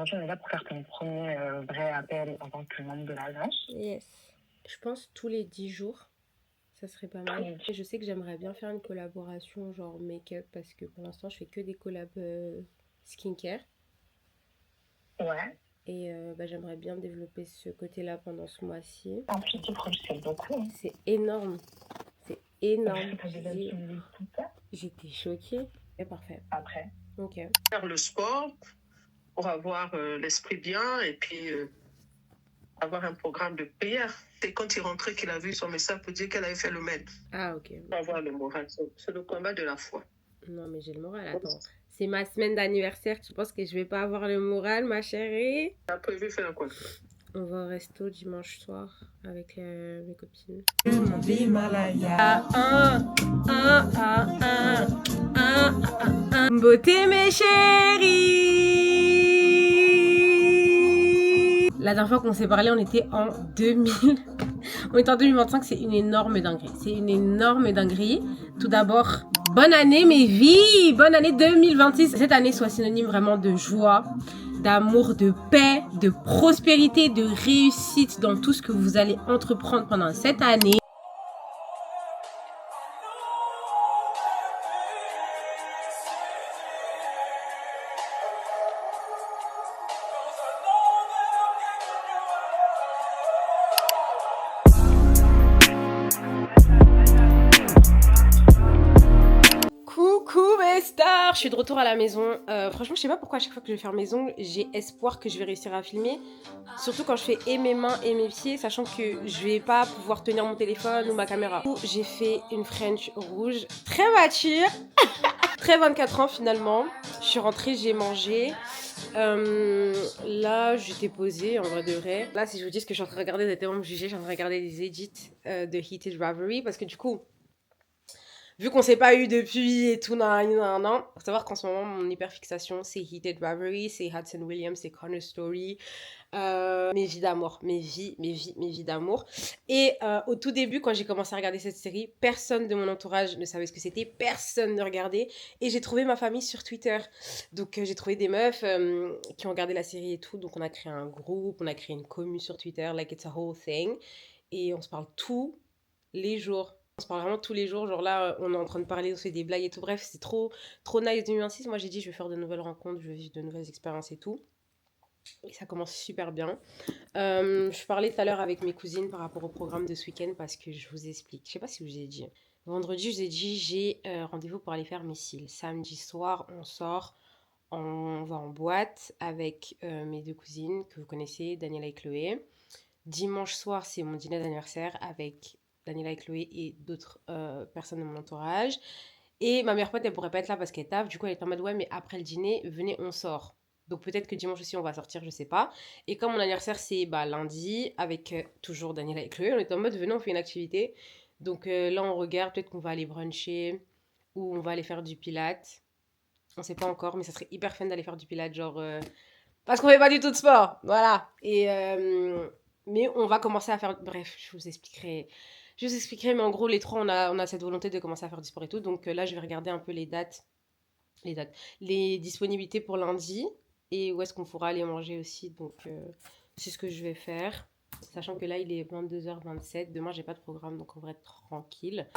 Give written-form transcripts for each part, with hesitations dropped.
aujourd'hui, on est là pour faire ton premier vrai appel en tant que membre de l'agence. Yes. Je pense tous les 10 jours, ça serait pas mal. Et je sais que j'aimerais bien faire une collaboration genre make-up parce que pour l'instant, je fais que des collabs skincare. Ouais. Et j'aimerais bien développer ce côté-là pendant ce mois-ci. En plus, tu produis beaucoup. Hein. C'est énorme. C'est énorme. T'as déjà utilisé tout ça? J'étais choquée. C'est parfait. Après. Ok. Faire le sport pour avoir l'esprit bien et puis avoir un programme de prière. C'est quand il rentrait qu'il a vu son message pour dire qu'elle avait fait le même. Ah, ok. Pour avoir le moral. C'est le combat de la foi. Non, mais j'ai le moral. Attends. C'est ma semaine d'anniversaire. Tu penses que je vais pas avoir le moral, ma chérie? T'as prévu faire quoi? On va au resto dimanche soir avec mes copines. Beauté mes chéris. La dernière fois qu'on s'est parlé, on était en 2000. On est en 2025, c'est une énorme dinguerie. C'est une énorme dinguerie. Tout d'abord, bonne année mes vies. Bonne année 2026. Cette année soit synonyme vraiment de joie, d'amour, de paix, de prospérité, de réussite dans tout ce que vous allez entreprendre pendant cette année. Coucou mes stars, je suis de retour à la maison. Franchement, je sais pas pourquoi à chaque fois que je vais faire mes ongles, j'ai espoir que je vais réussir à filmer. Surtout quand je fais et mes mains et mes pieds, sachant que je vais pas pouvoir tenir mon téléphone ou ma caméra. J'ai fait une French rouge très mature, très 24 ans finalement. Je suis rentrée, j'ai mangé. Là, j'étais posée en vrai de vrai. Là, si je vous dis ce que je suis en train de regarder, vous allez tellement me juger. Je suis en train de regarder des edits de Heated Ravelry parce que du coup, vu qu'on s'est pas eu depuis et tout, non. Faut savoir qu'en ce moment, mon hyperfixation, c'est Heated Ravelry, c'est Hudson Williams, c'est Corner Story. Mes vies d'amour, mes vies d'amour. Et au tout début, quand j'ai commencé à regarder cette série, personne de mon entourage ne savait ce que c'était, personne ne regardait. Et j'ai trouvé ma famille sur Twitter. Donc j'ai trouvé des meufs qui ont regardé la série et tout. Donc on a créé un groupe, on a créé une commu sur Twitter, like it's a whole thing. Et on se parle tous les jours. On se parle vraiment tous les jours, genre là on est en train de parler, on se fait des blagues et tout, bref c'est trop nice 2026. Moi j'ai dit je vais faire de nouvelles rencontres, je vais vivre de nouvelles expériences et tout, et ça commence super bien. Je parlais tout à l'heure avec mes cousines par rapport au programme de ce week-end parce que je vous explique, je sais pas si je vous ai dit, vendredi je vous ai dit j'ai rendez-vous pour aller faire mes cils, samedi soir on sort, on va en boîte avec mes deux cousines que vous connaissez, Daniela et Chloé. Dimanche soir c'est mon dîner d'anniversaire avec Daniela et Chloé et d'autres personnes de mon entourage. Et ma meilleure pote, elle pourrait pas être là parce qu'elle taffe. Du coup, elle est en mode, ouais, mais après le dîner, venez, on sort. Donc peut-être que dimanche aussi, on va sortir, je sais pas. Et comme mon anniversaire, c'est lundi, avec toujours Daniela et Chloé, on est en mode, venez, on fait une activité. Donc là, on regarde, peut-être qu'on va aller bruncher ou on va aller faire du pilates. On sait pas encore, mais ça serait hyper fun d'aller faire du pilates, genre... parce qu'on fait pas du tout de sport, voilà. Et... mais on va commencer à faire... Bref, je vous expliquerai, mais en gros, les trois, on a cette volonté de commencer à faire du sport et tout. Donc là, je vais regarder un peu les disponibilités pour lundi et où est-ce qu'on pourra aller manger aussi. Donc, c'est ce que je vais faire. Sachant que là, il est 22h27. Demain, j'ai pas de programme, donc on va être tranquille.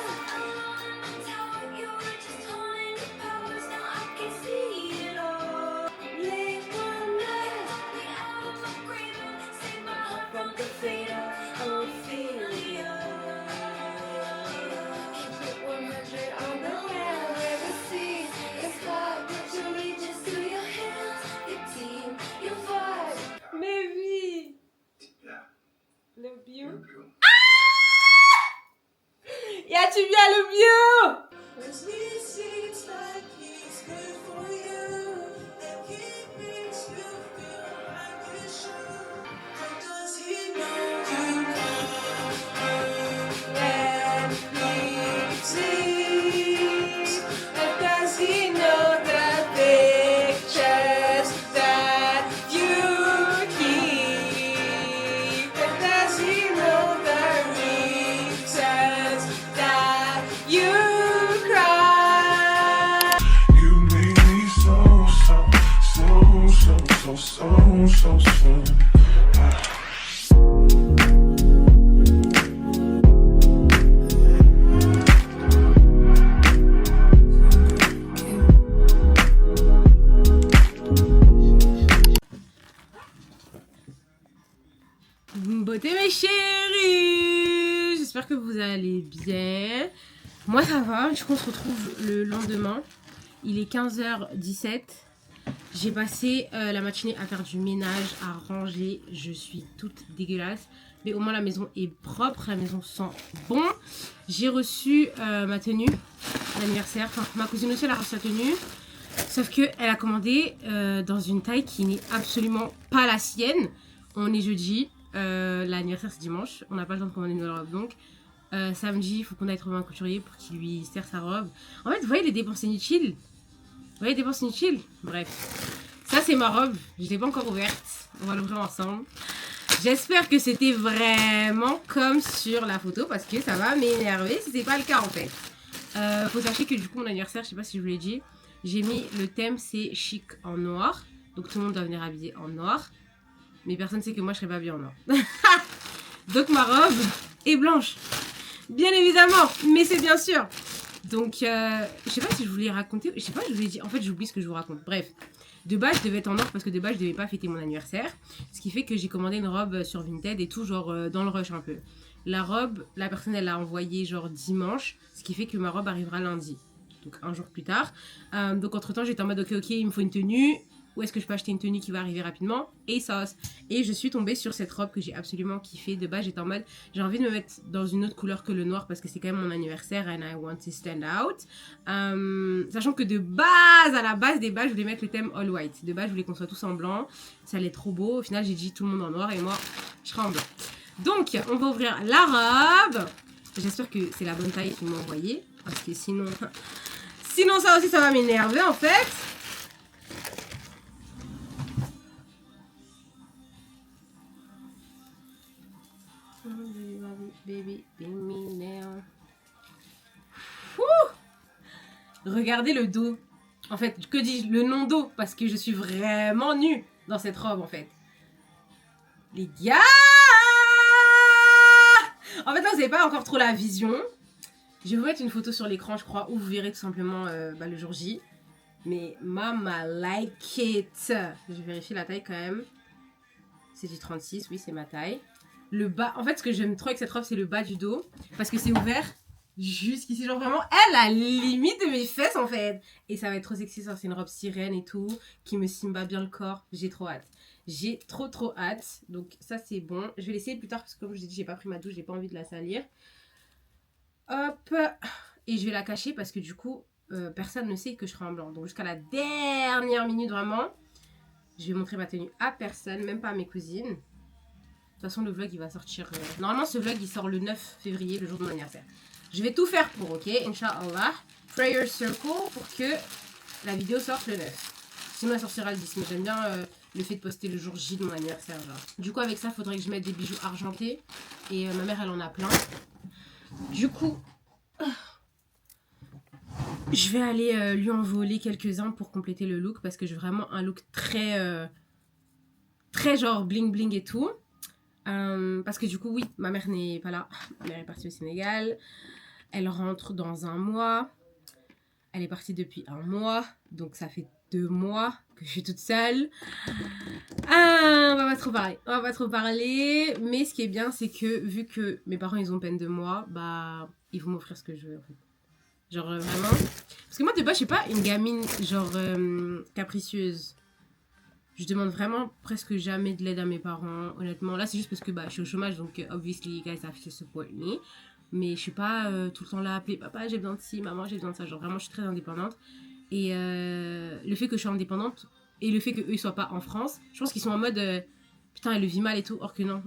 Le bio. Y a-tu bien le bio? You cry. en chanson. Beauté mes chéris, j'espère que vous allez bien. Moi ça va, du coup on se retrouve le lendemain. Il est 15h17. J'ai passé la matinée à faire du ménage, à ranger. Je suis toute dégueulasse. Mais au moins la maison est propre, la maison sent bon. J'ai reçu ma tenue d'anniversaire. Enfin, ma cousine aussi elle a reçu sa tenue. Sauf qu'elle a commandé dans une taille qui n'est absolument pas la sienne. On est jeudi. L'anniversaire c'est dimanche, on n'a pas le temps de commander une nouvelle robe donc samedi il faut qu'on aille trouver un couturier pour qu'il lui serre sa robe. En fait vous voyez les dépenses inutiles, bref, ça c'est ma robe, je l'ai pas encore ouverte, on va l'ouvrir ensemble. J'espère que c'était vraiment comme sur la photo parce que ça va m'énerver si c'est pas le cas en fait. Faut sachez que du coup mon anniversaire, je sais pas si je vous l'ai dit, j'ai mis le thème c'est chic en noir, donc tout le monde doit venir habillé en noir. Mais personne ne sait que moi je serais pas bien en or. Donc ma robe est blanche. Bien évidemment, mais c'est bien sûr. Donc je sais pas si je voulais raconter. Je sais pas, je vous l'ai dit. En fait j'oublie ce que je vous raconte. Bref. De base je devais être en or parce que de base je devais pas fêter mon anniversaire. Ce qui fait que j'ai commandé une robe sur Vinted et tout genre dans le rush un peu. La robe, la personne elle l'a envoyée genre dimanche. Ce qui fait que ma robe arrivera lundi. Donc un jour plus tard. Donc entre temps j'étais en mode ok il me faut une tenue. Où est-ce que je peux acheter une tenue qui va arriver rapidement? Et sauce. Et je suis tombée sur cette robe que j'ai absolument kiffée. De base, j'étais en mode, j'ai envie de me mettre dans une autre couleur que le noir parce que c'est quand même mon anniversaire and I want to stand out. Sachant que de base, à la base des bases, je voulais mettre le thème all white. De base, je voulais qu'on soit tous en blanc. Ça allait trop beau. Au final, j'ai dit tout le monde en noir et moi, je serai en blanc. Donc, on va ouvrir la robe. J'espère que c'est la bonne taille qu'ils m'ont envoyée. Parce que sinon ça aussi, ça va m'énerver en fait. Baby, be me now. Regardez le dos. En fait, que dis-je? Le non-dos. Parce que je suis vraiment nue dans cette robe, en fait. Les gars! En fait, là, vous n'avez pas encore trop la vision. Je vais vous mettre une photo sur l'écran, je crois, où vous verrez tout simplement le jour J. Mais mama like it. Je vérifie la taille quand même. C'est du 36, oui, c'est ma taille. Le bas, en fait ce que j'aime trop avec cette robe c'est le bas du dos parce que c'est ouvert jusqu'ici, genre vraiment elle a la limite de mes fesses en fait, et ça va être trop sexy, ça c'est une robe sirène et tout qui me simba bien le corps. J'ai trop hâte, j'ai trop hâte. Donc ça c'est bon, je vais l'essayer plus tard parce que comme je vous ai dit j'ai pas pris ma douche, j'ai pas envie de la salir. Hop, et je vais la cacher parce que du coup personne ne sait que je serai en blanc, donc jusqu'à la dernière minute vraiment je vais montrer ma tenue à personne, même pas à mes cousines. De toute façon, le vlog, il va sortir... Normalement, ce vlog, il sort le 9 février, le jour de mon anniversaire. Je vais tout faire pour, ok? Inch'Allah. Prayer circle pour que la vidéo sorte le 9. Sinon, elle sortira le 10. Mais j'aime bien le fait de poster le jour J de mon anniversaire. Genre. Du coup, avec ça, il faudrait que je mette des bijoux argentés. Et ma mère, elle en a plein. Du coup... je vais aller lui en voler quelques-uns pour compléter le look. Parce que j'ai vraiment un look très... très genre bling bling et tout. Parce que du coup oui ma mère n'est pas là, ma mère est partie au Sénégal, elle rentre dans un mois, elle est partie depuis un mois, donc ça fait 2 mois que je suis toute seule. On va pas trop parler, mais ce qui est bien c'est que vu que mes parents ils ont peine de moi, bah ils vont m'offrir ce que je veux en fait. Genre vraiment, parce que moi de base je suis pas une gamine genre capricieuse. Je demande vraiment presque jamais de l'aide à mes parents, honnêtement. Là, c'est juste parce que je suis au chômage, donc obviously, you guys have to support me. Mais je suis pas tout le temps là à appeler papa, j'ai besoin de ci, maman, j'ai besoin de ça. Genre vraiment, je suis très indépendante. Et le fait que je sois indépendante et le fait qu'eux ne soient pas en France, je pense qu'ils sont en mode putain, elle le vit mal et tout. Or que non.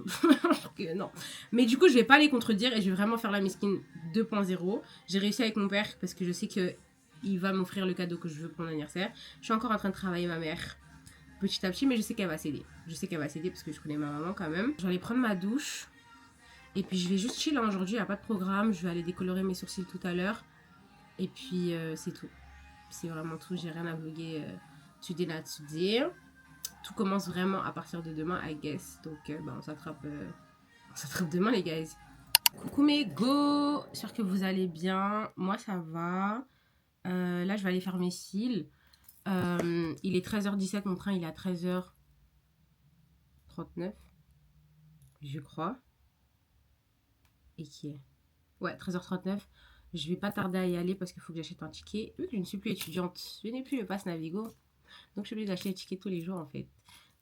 Or que non. Mais du coup, je vais pas les contredire et je vais vraiment faire la miskine 2.0. J'ai réussi avec mon père parce que je sais qu'il va m'offrir le cadeau que je veux pour mon anniversaire. Je suis encore en train de travailler ma mère. Petit à petit, mais je sais qu'elle va céder. Je sais qu'elle va céder parce que je connais ma maman quand même. Je vais aller prendre ma douche. Et puis je vais juste chill aujourd'hui, il n'y a pas de programme. Je vais aller décolorer mes sourcils tout à l'heure. Et puis c'est tout. C'est vraiment tout, j'ai rien à vlogger today not today. tout commence vraiment à partir de demain, I guess. Donc, on s'attrape demain, les guys. Coucou mes go, j'espère que vous allez bien. Moi, ça va. Là, je vais aller faire mes cils. Il est 13h17, mon train il est à 13h39, je crois. Et qui est? Ouais, 13h39. Je vais pas tarder à y aller parce qu'il faut que j'achète un ticket. Vu que je ne suis plus étudiante, je n'ai plus le pass Navigo. Donc je suis obligée d'acheter les tickets tous les jours en fait.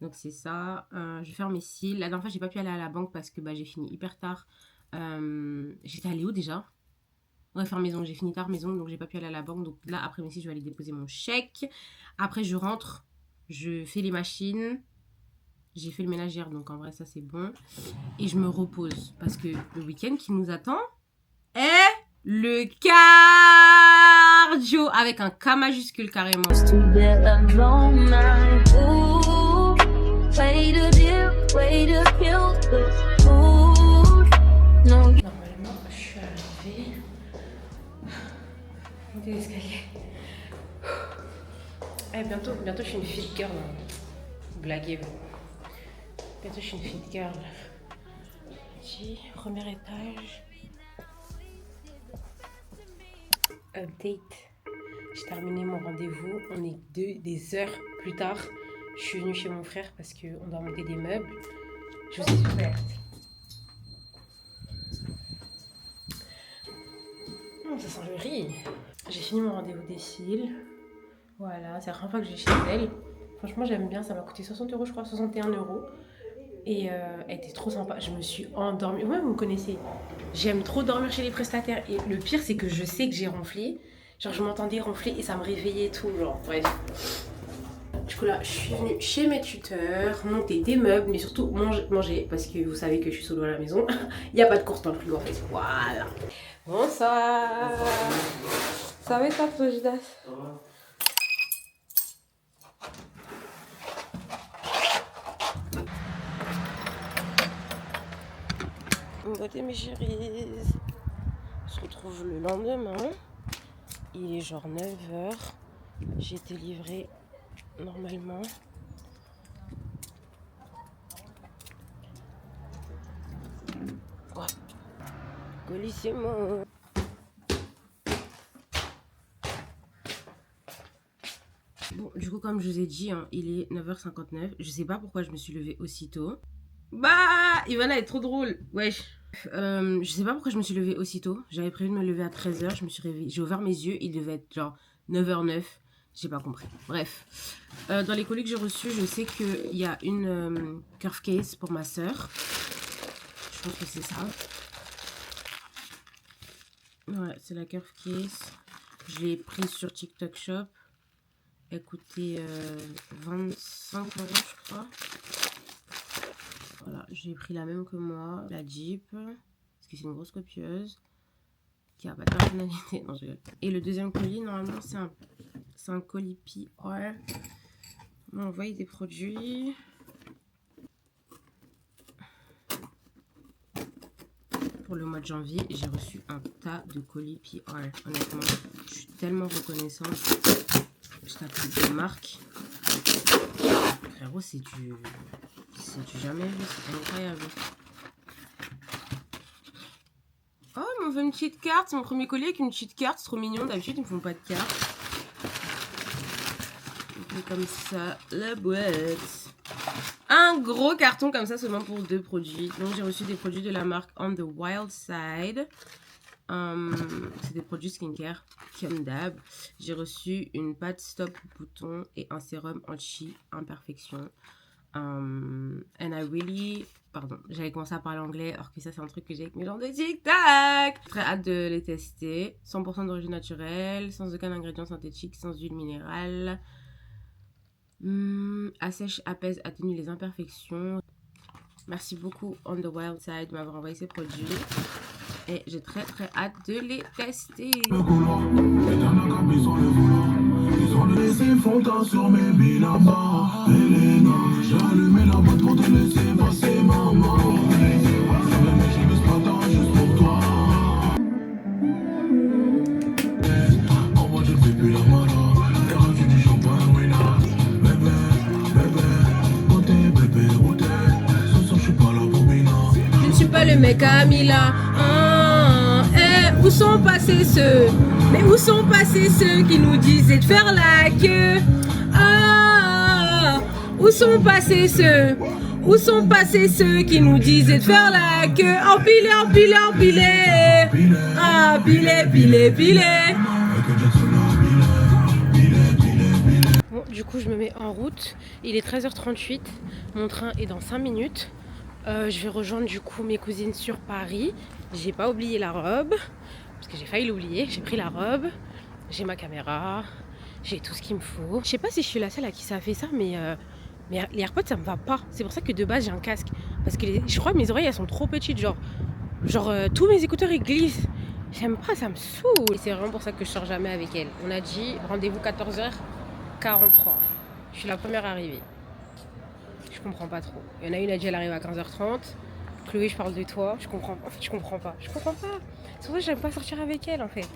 Donc c'est ça. Je vais faire mes cils. La dernière fois, j'ai pas pu aller à la banque parce que j'ai fini hyper tard. J'étais allée où déjà? Ouais, faire maison. J'ai fini tard maison, donc j'ai pas pu aller à la banque. Donc là, après mes cils, je vais aller déposer mon chèque. Après, je rentre. Je fais les machines. J'ai fait le ménage hier, donc en vrai, ça c'est bon. Et je me repose parce que le week-end qui nous attend est le cardio avec un K majuscule carrément. Normalement, je suis arrivée. Montez l'escalier. Bientôt, je suis une fit girl. Blaguez-vous. Bientôt, je suis une fit girl. Ici, premier étage. Update. J'ai terminé mon rendez-vous. On est des heures plus tard. Je suis venue chez mon frère parce qu'on doit monter des meubles. Je vous ai ouverte. Ça sent le riz. J'ai fini mon rendez-vous des cils. Voilà, c'est la première fois que je vais chez elle. Franchement, j'aime bien. Ça m'a coûté 60 €, je crois, 61 €. Et elle était trop sympa. Je me suis endormie. Ouais, vous me connaissez. J'aime trop dormir chez les prestataires. Et le pire, c'est que je sais que j'ai ronflé. Genre, je m'entendais ronfler et ça me réveillait et tout. Genre, bref. Du coup, là, je suis venue chez mes tuteurs, monter des meubles, mais surtout manger. Parce que vous savez que je suis solo à la maison. Il n'y a pas de course dans le frigo, en fait. Voilà. Bonsoir. Ça va et toi, Flojidas? Ça va. Bon, mes chéris, on se retrouve le lendemain. Il est genre 9h. J'ai été livrée normalement. Ouais. Colissimo. Bon, du coup, comme je vous ai dit, il est 9h59. Je sais pas pourquoi je me suis levée aussitôt. Ivana est trop drôle. Wesh. Je sais pas pourquoi je me suis levée aussitôt. J'avais prévu de me lever à 13h. Je me suis réveillée. J'ai ouvert mes yeux. Il devait être genre 9h09. J'ai pas compris. Bref. Dans les colis que j'ai reçus, je sais qu'il y a une curve case pour ma soeur. Je pense que c'est ça. Ouais, c'est la curve case. Je l'ai prise sur TikTok Shop. Elle coûtait 25 €, je crois. Voilà, j'ai pris la même que moi, la Jeep, parce que c'est une grosse copieuse, qui a pas de personnalité. Non, je rigole. Et le deuxième colis, normalement, c'est un colis PR. On envoie des produits. Pour le mois de janvier, j'ai reçu un tas de colis PR. Honnêtement, je suis tellement reconnaissante. Je t'appelle des marques. Frérot, c'est du jamais vu, c'est incroyable. Oh, ils m'ont fait une petite carte. C'est mon premier colis avec une petite carte. C'est trop mignon. D'habitude, ils me font pas de carte. Et comme ça, la boîte. Un gros carton comme ça, seulement pour 2 produits. Donc, j'ai reçu des produits de la marque On the Wild Side. C'est des produits skincare, comme d'hab. J'ai reçu une pâte stop bouton et un sérum anti-imperfection. And I really... Pardon, j'avais commencé à parler anglais, alors que ça, c'est un truc que j'ai avec mes gens de TikTok. Très hâte de les tester. 100% d'origine naturelle, sans aucun ingrédient synthétique, sans huile minérale. Assèche, apaise, atténue les imperfections. Merci beaucoup On the Wild Side de m'avoir envoyé ces produits. Et j'ai très hâte de les tester. Ils ont laissé fondant sur mes billes là-bas. Elena, j'ai allumé la boîte pour te laisser passer maman. J'ai mis ce matin juste pour toi. En moi je ne fais plus la mala. Elle a du champagne, oui là. Bébé, pas le mec Camila. Où sont passés ceux? Mais où sont passés ceux qui nous disaient de faire la queue? Où sont passés ceux? Où sont passés ceux qui nous disaient de faire la queue? Empilé, empilé, empilé. Ah, pilé, pilé, pilé. Bon, du coup, je me mets en route. Il est 13h38. Mon train est dans 5 minutes. Je vais rejoindre du coup mes cousines sur Paris. J'ai pas oublié la robe. Parce que j'ai failli l'oublier. J'ai pris la robe. J'ai ma caméra. J'ai tout ce qu'il me faut. Je sais pas si je suis la seule à qui ça a fait ça, mais les AirPods ça me va pas. C'est pour ça que de base j'ai un casque. Parce que je crois que mes oreilles elles sont trop petites. Genre tous mes écouteurs ils glissent. J'aime pas, ça me saoule. Et c'est vraiment pour ça que je sors jamais avec elle. On a dit rendez-vous 14h43. Je suis la première arrivée. Je comprends pas trop. Il y en a une, elle dit elle arrive à 15h30. Chloé, je parle de toi. Je comprends. En fait, je comprends pas. Je comprends pas. C'est pour ça que j'aime pas sortir avec elle en fait.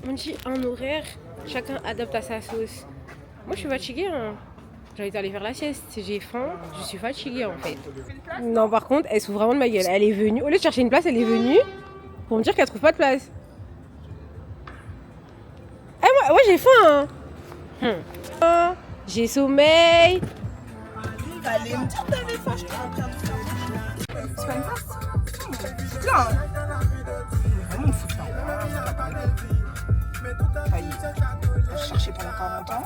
On dit un horaire, chacun adapte à sa sauce. Moi, je suis fatiguée. Hein. J'ai envie d'aller faire la sieste. J'ai faim. Je suis fatiguée en fait. Non, par contre, elle se fout vraiment de ma gueule. Elle est venue. Au lieu de chercher une place, elle est venue pour me dire qu'elle trouve pas de place. Eh, moi j'ai faim. Hein. J'ai sommeil. Allez me dire t'avais faim, je suis en train de faire. C'est pas une face. C'est là, hein. Vraiment me foutre là. Ça y est. Je cherchais pendant 40 ans.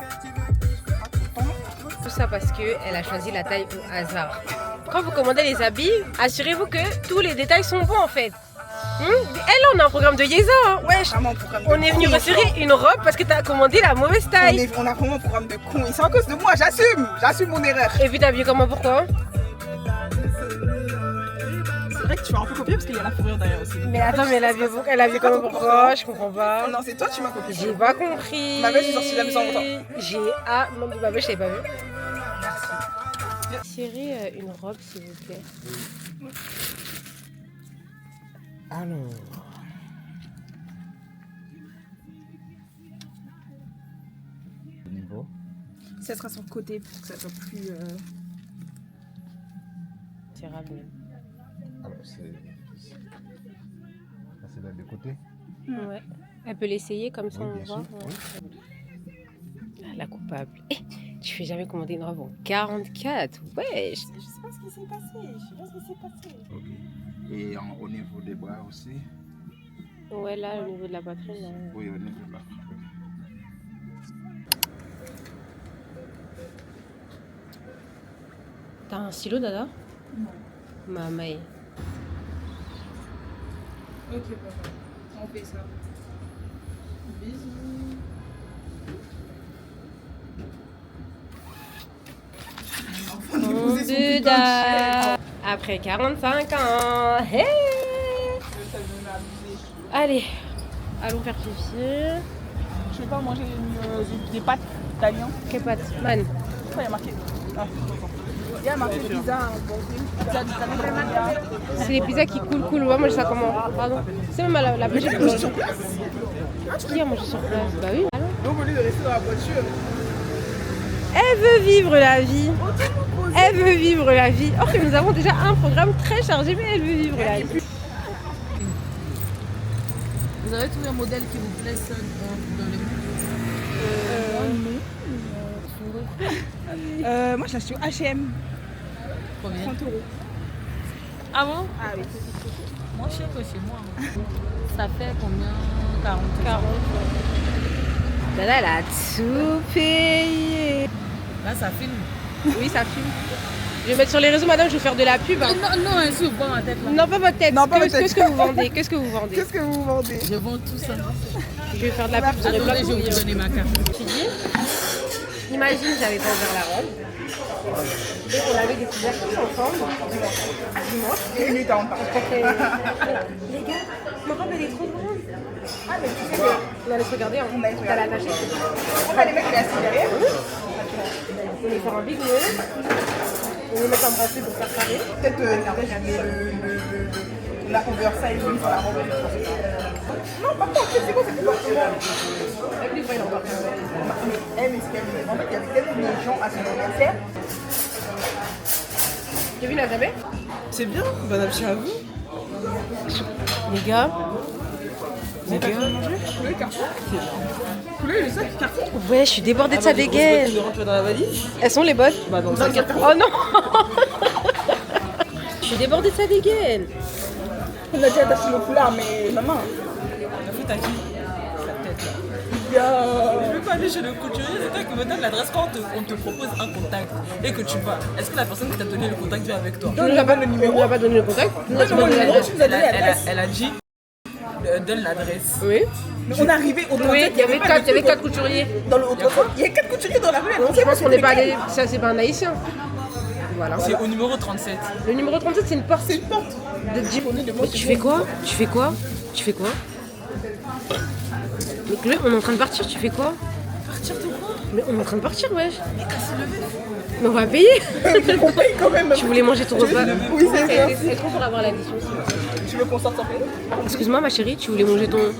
Tout ça parce qu'elle a choisi la taille au hasard. Quand vous commandez les habits, assurez-vous que tous les détails sont bons en fait. Elle, on a un programme de Yeza, hein. Wesh. On est venu retirer une robe parce que t'as commandé la mauvaise taille. On a vraiment un programme de con. Et c'est à cause de moi, j'assume mon erreur. Et puis t'as vu comment, pourquoi? C'est vrai que tu m'as un peu copié parce qu'il y a la fourrure derrière aussi. Mais attends, mais elle a vu comment, pourquoi? Je comprends pas. Non, c'est toi qui m'as copié. J'ai pas compris. Ma belle, je suis sortie de la maison en longtemps. Non, ma belle, je t'avais pas vu. Merci. Tirez une robe s'il vous plaît. Alors. Le niveau. Ça sera sur le côté pour que ça soit plus. Tirable. Alors, c'est là de côté. Ouais. Elle peut l'essayer comme ça, Oui, on bien voit. sûr, Ouais. La coupable. Tu fais jamais commander une robe en 44. Wesh. Je sais pas ce qui s'est passé. Ok. Et au niveau des bras aussi. Ouais, là, au niveau de la poitrine. Là. Oui, au niveau de la. T'as un stylo, Dada? Non. Maman. Ok, papa. On fait ça. Bisous. Duda. Après 45 ans. Hey. Allez, allons faire pipi. Je vais pas manger des pâtes italiennes. Quelle pâte? Man. Il y a marqué. Il y a marqué pizza. Pizza d'Italie. C'est les pizzas qui coulent. Ouais, moi je sais comment. Pardon. C'est même la petite Manger sur place. Qui a mangé sur place? Bah oui. Donc au lieu de rester dans la voiture. Elle veut vivre la vie. Elle veut vivre la vie. Or que nous avons déjà un programme très chargé, mais elle veut vivre la vie. Vous avez trouvé un modèle qui vous plaît seul dans les Moi je l'achète au H&M. Combien? 30 €. Ah bon? Ah oui. Moins cher que chez moi. Ça fait combien? 40. Dada, elle a tout payé. Là, ça filme. Oui, ça filme. Je vais mettre sur les réseaux, madame, je vais faire de la pub. Hein. Non, ainsi, vous pas ma tête là. Non, pas votre tête. Non, pas votre tête. Qu'est-ce que vous vendez? Qu'est-ce que vous vendez? Qu'est-ce que vous vendez? Je vends tout ça. Je vais faire de la pub sur les Attendez, blogs. je vais vous donner ma carte. Tu dis, imagine, j'avais pas ouvert la robe. Et on avait découvert tous ensemble dimanche. Et lui, t'en parles. Les gars, ma robe elle est trop grande. Ah, mais tu sais que. On allait se regarder, hein. On allait se T'as regarder. l'attaché. On va les mettre assis derrière. On allait faire un big nœud. On va mettre un bracelet pour faire carré. Peut-être la oversize sur la robe. Non, par contre, c'est quoi cette comportement? Avec les bras, il en va. Mais ce qu'elle en fait, il y avait tellement de gens à son anniversaire. Kevin a jamais? C'est bien, bon appétit à vous. Les gars. Mais t'as fini de manger? Vous voulez le carton? Vous voulez le sac carton? Ouais, je suis débordée de sa dégaine. Dans la valise? Elles sont les bonnes? Bah dans le sac carton. Oh non. Je suis débordée de sa dégaine. On a déjà attaché le foulard, mais maman. La faute à qui? Il y a... Je veux pas aller chez le couturier, c'est toi qui me donne l'adresse quand on te propose un contact et que tu vas. Est-ce que la personne qui t'a donné le contact vient avec toi? Donne là-bas le numéro. On n'a pas donné le contact. Donne le numéro, tu nous as donné l'adresse. Elle a dit donne l'adresse. Oui. Mais on est arrivé au Oui, il y avait 4 couturiers. Dans le autrefois. Il y a 4 couturiers dans la rue. Je pense qu'on n'est pas allé. Ça, c'est pas un haïtien. Voilà. C'est au numéro 37. Le numéro 37, c'est une porte. C'est une porte. De Jeep. Mais tu fais quoi? Tu fais quoi? Tu fais quoi? Mais Chloé, on est en train de partir, tu fais quoi? Partir de quoi? Mais on est en train de partir, wesh. Mais casser le bœuf. Mais on va payer. On paye quand même. Tu voulais manger ton repas? Oui, c'est ça. Est-ce qu'on pourrait avoir l'addition? Tu veux qu'on sorte en paix? Excuse-moi, ma chérie, tu voulais manger ton...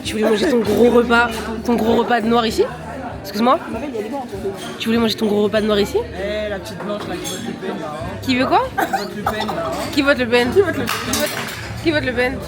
Tu voulais manger ton gros repas de noir ici? Excuse-moi? Tu voulais manger ton gros repas de noir ici? Eh, la petite blanche là qui vote Le Pen là. Qui veut quoi? Qui vote Le Pen là. Qui vote Le Pen? Qui vote Le Pen?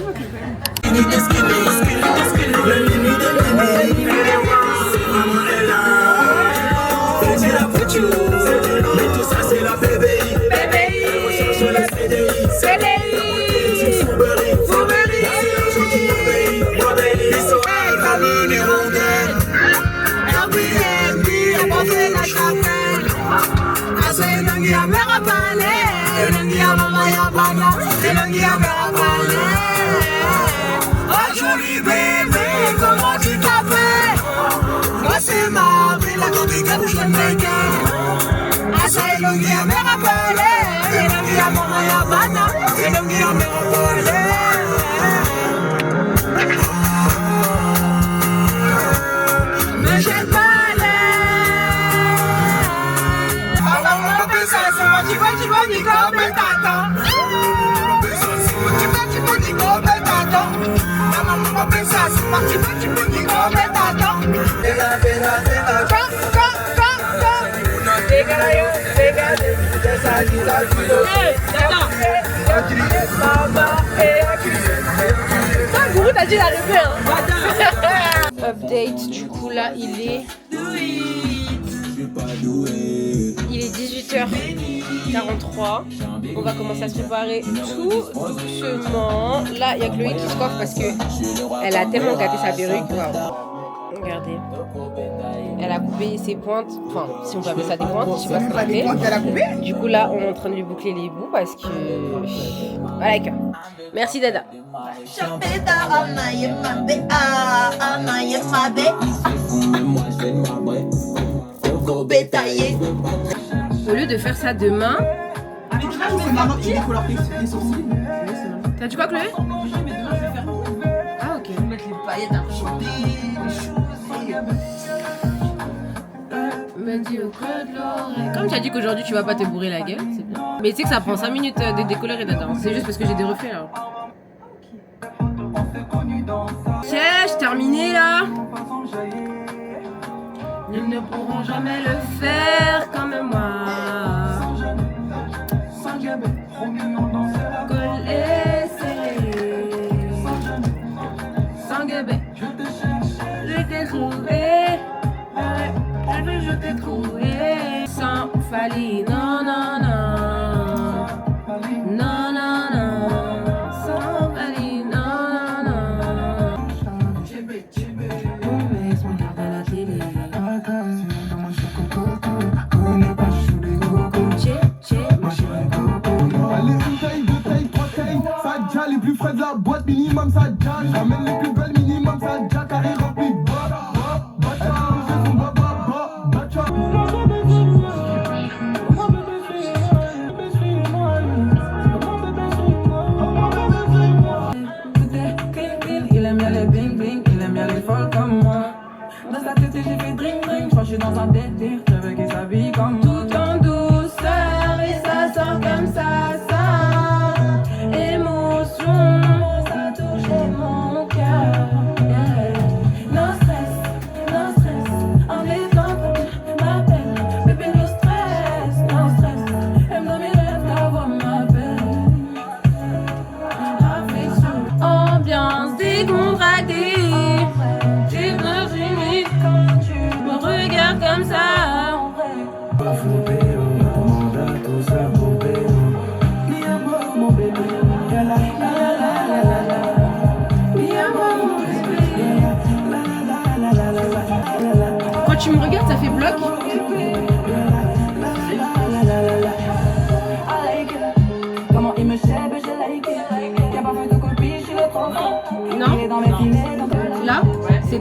Joli bébé, comment tu t'appelles? Moi c'est ma vie, la copine que je n'ai qu'à. Assez longue à me rappeler, et longue à mon ayabana, et longue à me rappeler. Mais j'ai pas l'air. Maman, ça, c'est moi, tu vois, ni comme un tata. Tu peux, ni comme un tata. Maman, ça, c'est moi, tu peux, ni comme un tata. Gourou, t'as dit l'arrêter, hein. Update, du coup là il est 18h43. On va commencer à se préparer tout doucement. Là il y a Chloé qui se coiffe parce que elle a tellement gâté sa perruque. Waouh. Regardez. Elle a coupé ses pointes. Enfin, si on peut appeler ça des pointes, je sais pas ce Pas des qu'on pointes qu'elle a coupées. Du coup là on est en train de lui boucler les bouts parce que... Voilà, cœur. Merci Dada. Au lieu de faire ça demain... C'est maman qui décolore les sourcils. T'as dit quoi Chloé? Ah ok. Mettre les paillettes argentées, les choses. Comme tu as dit qu'aujourd'hui tu vas pas te bourrer la gueule, c'est bien. Mais tu sais que ça prend 5 minutes de décolorer Dada. C'est juste parce que j'ai des reflets là. Tiens, je terminé là. Ils ne pourront jamais le faire comme moi. Collé, serré. Sans guébé. Je t'ai trouvé. Je t'ai trouvé. Sans Fali, non, non, non. Non, non, non. Sans Fali, non, non, non. Laisse-moi regarder la télé. Les plus frais de la boîte, minimum ça jack. J'amène les plus belles, minimum ça jack. Carré rempli de il aime bien les bling bling, il aime bien les folles comme moi. Dans sa tête j'ai fait drink drink, je crois que je suis dans un délire. Je veux qu'il s'habille comme moi. Tout en douceur et ça sort comme ça. Émotion, ça touche mon cœur. fait bloc. Comment il me chèbe, je like it. Y'a pas fait de copie, je suis le trop. Non. Là, c'est.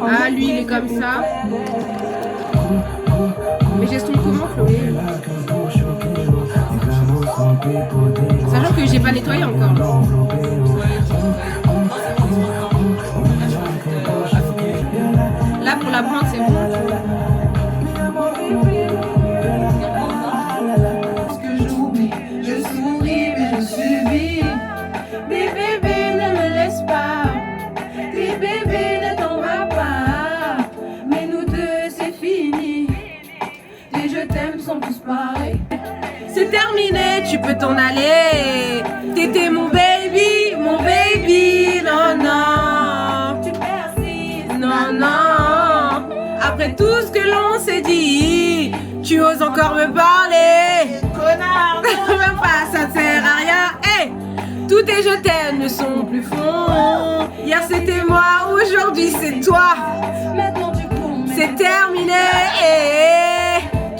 Ah, lui, il est comme ça. Mais j'estime comment, Chloé? Sachant que j'ai pas nettoyé encore. Là, pour la pointe, c'est bon. Que j'oublie, je souris, mais je subis. Des bébés ne me laissent pas. Des bébés ne t'en va pas. Mais nous deux, c'est fini. Les je t'aime sont tous pareils. C'est terminé, tu peux t'en aller. T'étais mon baby, non, non. Tu persistes. Non, non. Après tout ce que l'on s'est dit, tu oses encore me parler. Connard. Même pas, ça ne sert à rien. Hey, tous tes je t'aime ne sont plus fonds. Hier c'était moi, aujourd'hui c'est toi. Maintenant tu cours. C'est terminé.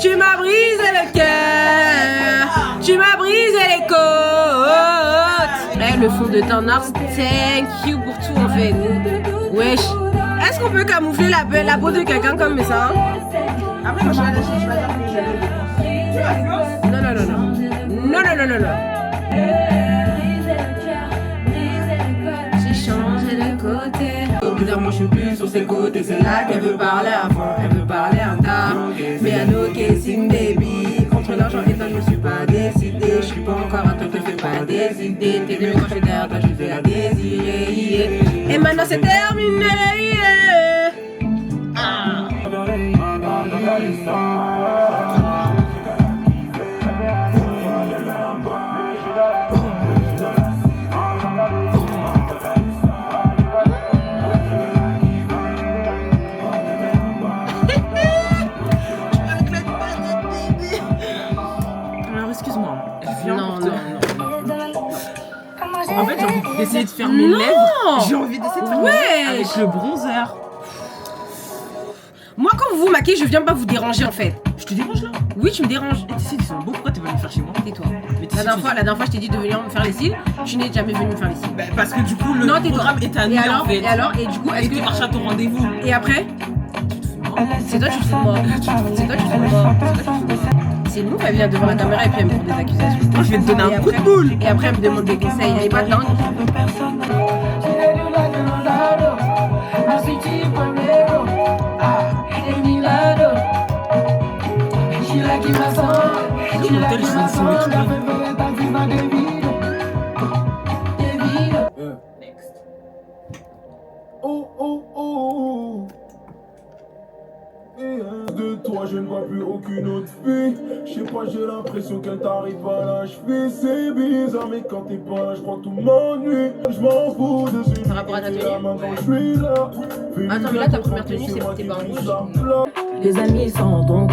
Tu m'as brisé le cœur. Tu m'as brisé les côtes. Eh, le fond de ton art, thank you pour tout en fait. Wesh. Est-ce qu'on peut camoufler la peau de quelqu'un comme ça? Après, quand je vais aller chez, je vais dire que je Non, non, non, non. Non, non, non, non, non. J'ai changé de côté. Bizarrement, je suis plus sur ses côtés. C'est là qu'elle veut parler avant. Elle veut parler un tas. Mais I know kissing baby. Entre l'argent et toi, je me suis pas décidée. Je suis pas encore à toi, te fais pas des idées. T'es aimé quand je suis derrière toi, je fais la désirer. Et maintenant, c'est terminé. Ah. Alors excuse-moi, je viens Non, pour te... non, En fait, j'ai envie d'essayer de faire mes Non. lèvres. J'ai envie d'essayer de faire mes Ouais. lèvres avec le bronzer. Moi, quand vous vous maquillez, je viens pas vous déranger en fait. Je te dérange là? Oui, tu me déranges. Et tu sais, ils sont beaux, pourquoi t'es venu me faire chez moi? Tais-toi. Mais tu La sais, dernière fois, je t'ai dit de venir me faire les cils. Tu n'es jamais venu me faire les cils. Bah, parce que du coup, le Non, tais-toi. programme est Et annulé en alors, fait. et du coup, Est-ce que tu marches à ton rendez-vous? Et après, c'est toi, tu te fous de moi. C'est toi, tu te fous de moi. C'est nous, elle vient devant la caméra et puis elle me prend des accusations. Moi, je vais te donner Et un coup de après- boule. Et après, elle me demande des conseils. Elle est pas de langue. Le motel, je vais me filmer tout le monde. Oh oh oh. De toi je ne vois plus aucune autre fille. Je sais pas, j'ai l'impression qu'elle t'arrive à la cheville. C'est bizarre mais quand t'es pas là je crois que tout m'ennuie. Je m'en fous de ce Par rapport à ta tenue. maintenant je suis là. Attends, mais là, ta première tenue, t'es pas en rouge. Les amis s'en rendent compte.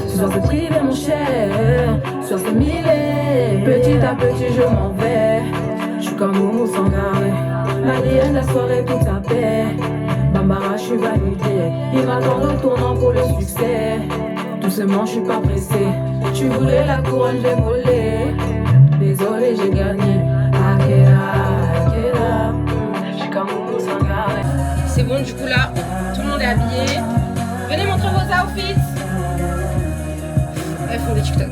Ce soir c'est privé mon cher. Ce soir c'est millé. Petit à petit je m'en vais. Je suis comme Momo sans garder. La lienne, la soirée tout à paix. Bambara, je suis validée. Il m'attend au tournant pour le succès. Doucement, je suis pas pressée. Tu voulais la couronne, j'ai volé. Désolé, j'ai gagné. Akela, Akela. Je suis comme Momo sans garder. C'est bon, du coup, là, tout le monde est habillé. Venez montrer vos outfits. Elles font des TikTok.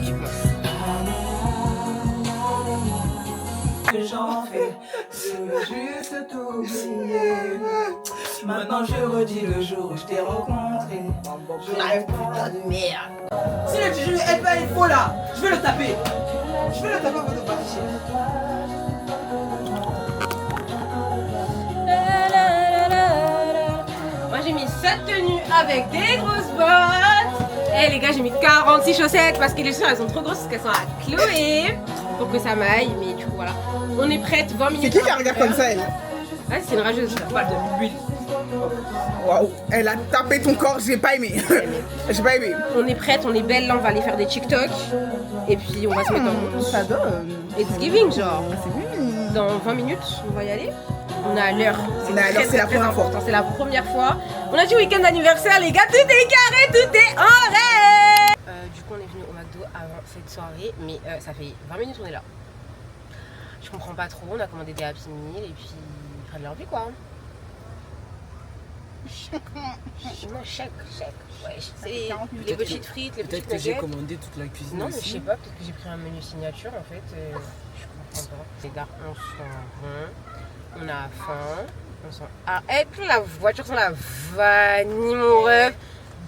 Que j'en fais, je veux juste t'oublier. Maintenant je redis le jour où je t'ai rencontré. putain de merde. Si le petit jeu est faux là, je vais le taper. Je vais le taper avant de partir. Moi, j'ai mis cette tenue avec des grosses bottes. Eh les gars, j'ai mis 46 chaussettes parce que les chaussettes elles sont trop grosses parce qu'elles sont à Chloé pour que ça m'aille. Mais du coup, voilà. On est prête, 20 minutes. C'est qui regarde comme ça, elle? Ouais, c'est une rageuse. Pas de l'huile. Waouh, elle a tapé ton corps, j'ai pas aimé. J'ai pas aimé. On est prête, on est belle, là on va aller faire des TikTok. Et puis on va se mettre en route. Ça donne. It's giving genre. C'est oui. Dans 20 minutes, on va y aller. On est à l'heure. On est à l'heure, c'est la première fois. C'est la première fois. On a dit week-end anniversaire, les gars. Tout est carré, tout est en règle. Du coup, on est venu au McDo avant cette soirée, mais ça fait 20 minutes qu'on est là. Je comprends pas trop. On a commandé des Happy Meal et puis ils prennent leur vie, quoi. Non, chèque. Ouais, c'est les petites frites, les petites Peut-être que j'ai nuggets. commandé toute la cuisine. Non, mais aussi. je sais pas, peut-être que j'ai pris un menu signature en fait. Je comprends pas. Les gars, on sent bon, on a faim, on sent. Ah, et puis la voiture sent la vanille, mon rêve.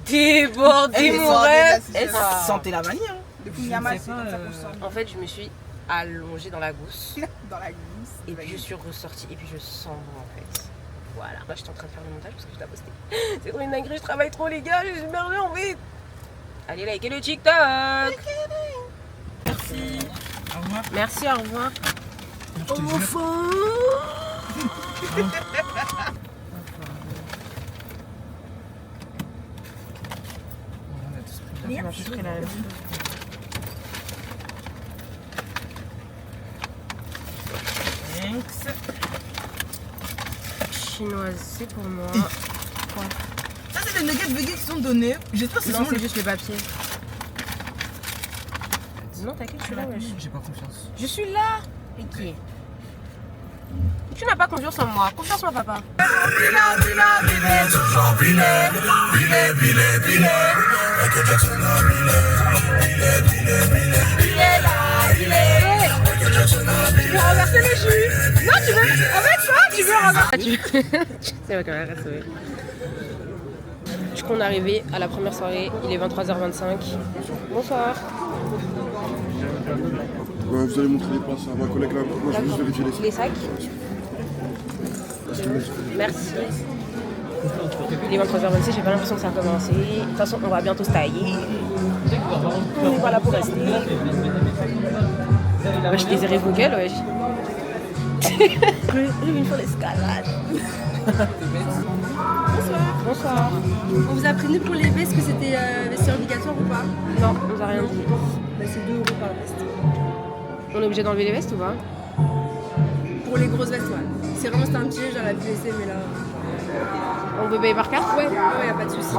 Débordé, mon rêve. Sentez la vanille, hein. Depuis Niamal, c'est comme ça qu'on sent. En fait, je me suis allongée dans la gousse. Dans la gousse. Et puis je suis ressortie et puis je sens bon en fait. Voilà. Là, j'étais en train de faire le montage parce que je dois poster. C'est trop une dinguerie, je travaille trop, les gars, je suis merdée en fait. Allez, likez le TikTok. Merci. Au revoir. Merci, au revoir. Chinoise, c'est pour moi. Ça, c'est les nuggets vegan qui sont donnés. J'espère que c'est Non, c'est juste le papier. Non, t'inquiète, je suis là, wesh. J'ai pas confiance. Je suis là. Et qui est? Tu n'as pas confiance en moi. Confiance en moi, papa. Tu veux renverser le jus? Non, tu veux. Avec ça, tu veux renverser. C'est vrai qu'on a resté. Du coup, on est arrivé à la première soirée. Il est 23h25. Bonsoir. Ouais, vous allez montrer les passes à ma collègue là. Moi, je vais juste vérifier les sacs. Les sacs. Merci. Il est 23h26, j'ai pas l'impression que ça a commencé. De toute façon, on va bientôt se tailler. On n'est pas là pour rester. Wesh, des erreurs vocales, wesh. Une fois l'escalade. Bonsoir. On vous a prévenu pour les vestes que c'était vestiaire obligatoire ou pas? Non, on nous a rien dit. Bah, c'est 2 € par veste. On est obligé d'enlever les vestes ou pas? Pour les grosses vestes, ouais. C'est vraiment c'était un piège à la PSC, mais là. On peut payer par carte? Ouais, y a pas de souci.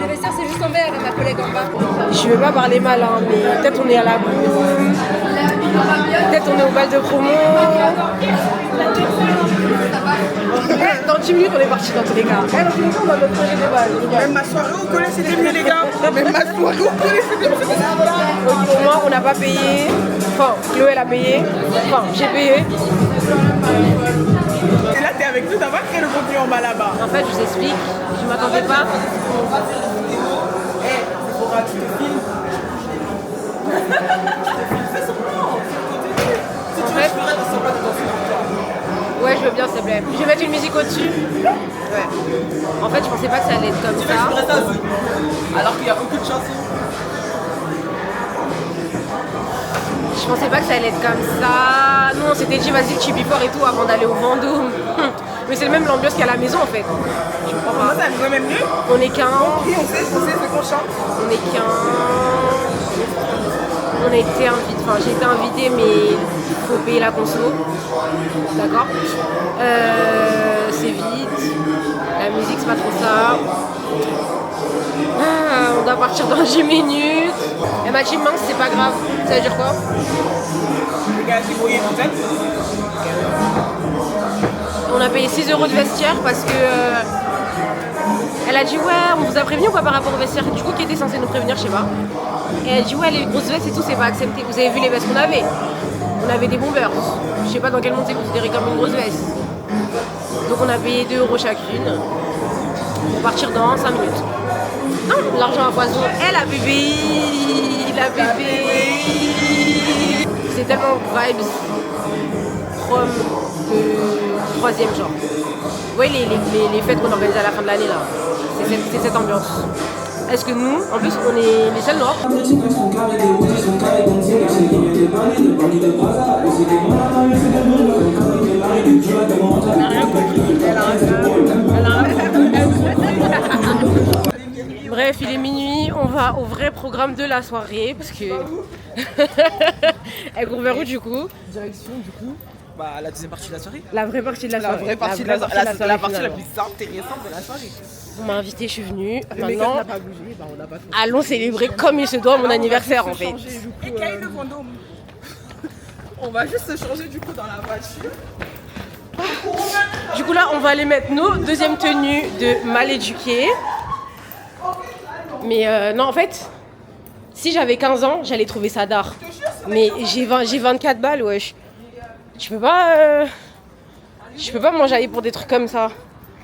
Les vestiaires, c'est juste en vert, ma collègue en bas. Je veux pas parler mal, hein, mais peut-être on est à la boum. Peut-être on est au bal de promo. Dans 10 minutes, on est parti dans tous les cas. Dans 10 minutes, on va notre projet de bal. Même ma soirée au collège, c'était mieux, les gars. Même ma soirée au collège, c'était mieux. Au moins, on n'a pas payé. Enfin, Chloé, elle a payé. Enfin, j'ai payé. Et là, t'es avec nous, t'as pas créé le contenu en bas là-bas. En fait, je vous explique, je m'attendais pas. Il faudra que tu te filmes. En fait, ouais, je veux bien, s'il te plaît. Je vais mettre une musique au-dessus. Ouais. En fait, je pensais pas que ça allait être comme ça. Alors qu'il y a beaucoup de chansons. Je pensais pas que ça allait être comme ça. Nous, on s'était dit, vas-y, chibi fort et tout avant d'aller au Vendôme. Mais c'est le même l'ambiance qu'à la maison, en fait. Je comprends pas. Ça nous même mieux. On est 15. On sait ce qu'on chante. On est 15. On a été invité, enfin j'ai été invitée, mais il faut payer la conso. D'accord. C'est vite. La musique, c'est pas trop ça. On doit partir dans 10 minutes. Elle m'a dit mince, c'est pas grave. Ça veut dire quoi? Les gars, j'ai brouillé tout seul. On a payé 6 € de vestiaire parce que elle a dit ouais, on vous a prévenu ou pas par rapport au vestiaire? Du coup, qui était censé nous prévenir, je sais pas. Et elle a dit ouais, les grosses vestes et tout, c'est pas accepté. Vous avez vu les vestes qu'on avait? On avait des bombers. Je sais pas dans quel monde c'est considéré comme une grosse veste. Donc on a payé 2 € chacune pour partir dans 5 minutes. Non, l'argent à poison. Elle a bébé. La bébé. C'est tellement vibes prom de 3e genre. Vous voyez les fêtes qu'on organise à la fin de l'année là. C'est cette ambiance. Est-ce que nous, en plus, on est les seuls noirs? Bref, il est minuit, on va au vrai programme de la soirée parce que... Elle court vers où du coup? Direction du coup bah, la deuxième partie de la soirée. La vraie partie de la La soirée. vraie partie de la soirée. La partie la plus intéressante de la soirée. On m'a invité, je suis venue. Le make-up Maintenant, n'a pas bougé, bah, on n'a pas fait. allons célébrer comme il se doit mon anniversaire en fait. Et quel est le Vendôme? On va juste se changer du coup dans la voiture. Du coup là, on va aller mettre nos deuxièmes tenues de mal éduqués. Mais non, en fait, si j'avais 15 ans, j'allais trouver ça d'art. Mais j'ai 24 balles, wesh. Je peux pas m'enjailler pour des trucs comme ça.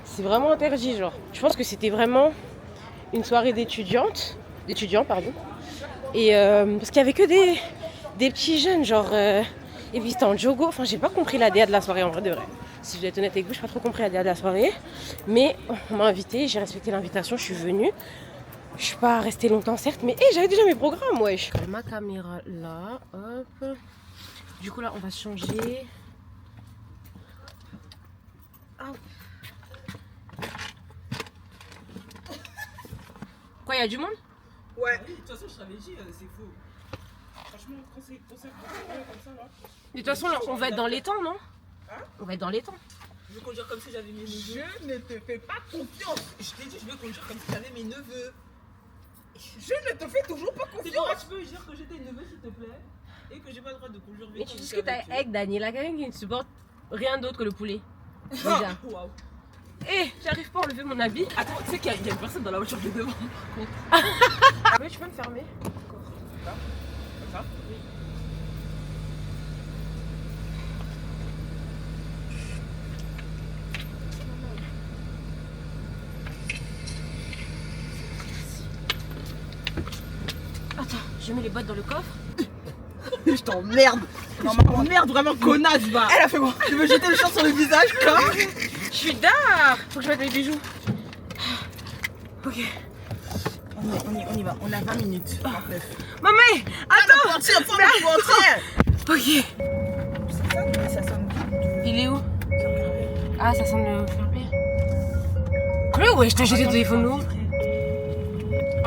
C'est vraiment interdit, genre. Je pense que c'était vraiment une soirée d'étudiants, pardon. Et parce qu'il y avait que des petits jeunes, genre. Et puis c'était en jogo. Enfin, j'ai pas compris la DA de la soirée en vrai de vrai. Si je dois être honnête avec vous, j'ai pas trop compris la DA de la soirée. Mais on m'a invité, j'ai respecté l'invitation, je suis venue. Je suis pas restée longtemps certes, mais j'avais déjà mes programmes, wesh. Ma caméra là, hop. Du coup là, on va changer. Hop. Quoi, il y a du monde? Ouais. De toute façon, je t'avais dit, c'est faux. Franchement, quand c'est comme ça là. De toute façon, là, on va être dans les temps, non? Hein? On va être dans les temps. Je veux conduire comme si j'avais mes neveux. Je ne te fais pas confiance. Je t'ai dit, je veux conduire comme si j'avais mes neveux. Je ne te fais toujours pas C'est confiance. pourquoi tu peux dire que j'ai tes neveux, s'il te plaît, et que j'ai pas le droit de conduire Mais tu discutes avec Daniela, quelqu'un qui ne supporte rien d'autre que le poulet. Déjà. Waouh. J'arrive pas à enlever mon habit. Attends, tu sais qu'il y a une personne dans la voiture de devant. Oui, tu peux me fermer. Comme ça? Oui. Attends, je mets les bottes dans le coffre. Je t'emmerde. Non, mais m'emmerde vraiment connasse, va. Elle a fait quoi? Je veux jeter le champ sur le visage, quoi. Je suis d'art. Faut que je mette mes bijoux. Ok. On y va. On a 20 minutes. 29. Maman, attends. Ok. Ça sonne bien. Il est où? Ah, ça sonne le faire-pire. Chloé, ouais, je t'ai jeté le téléphone où?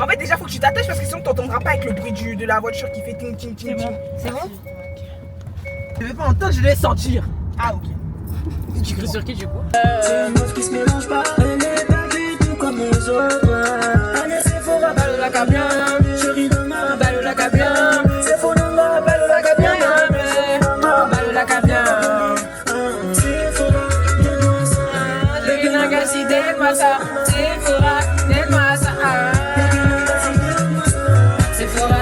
En fait, déjà, faut que tu t'attaches parce que sinon, t'entendras pas avec le bruit de la voiture qui fait ting ting ting ting. C'est bon? Je vais pas entendre, je vais sentir. Ah, ok. Tu cries sur qui du coup? C'est une meuf qui se mélange pas, elle est pas du tout comme les autres. Allez, c'est faux, rabat la cabien. Chérie de ma rabat la cabien. C'est faux, non, rabat la cabien. Rabat la cabien. C'est faux, de ça. Le Nagassi, de ça. C'est faux, de ça. C'est faux, de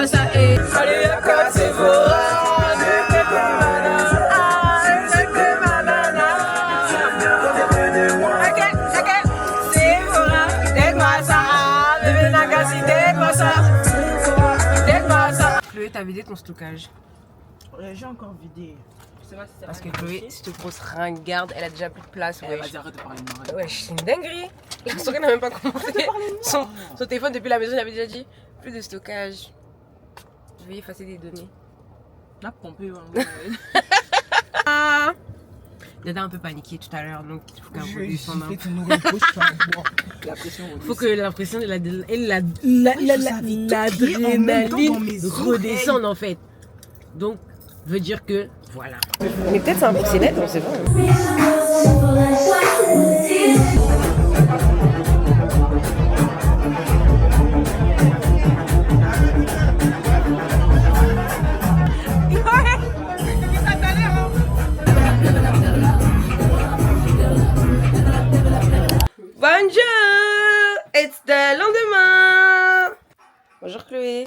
ça. Et allez, la casse, c'est faux. Chloé, t'as vidé ton stockage. J'ai encore vidé. Je sais pas si ça Parce va que Chloé, cette grosse ringarde, elle a déjà plus de place. Eh, vas-y, arrête de parler de moi. Wesh, c'est une dinguerie. La soirée n'a même pas commencé. Son téléphone depuis la maison, il avait déjà dit plus de stockage. Je vais effacer des données. Là, pompé, Ah, Dada a un peu paniqué tout à l'heure, donc il faut qu'elle redescende un peu. La pression. Faut que la pression de l'adrénaline redescende en fait. Donc, veut dire que voilà. Mais peut-être c'est un proxénète, on sait pas. Bonjour, it's the lendemain. Bonjour Chloé.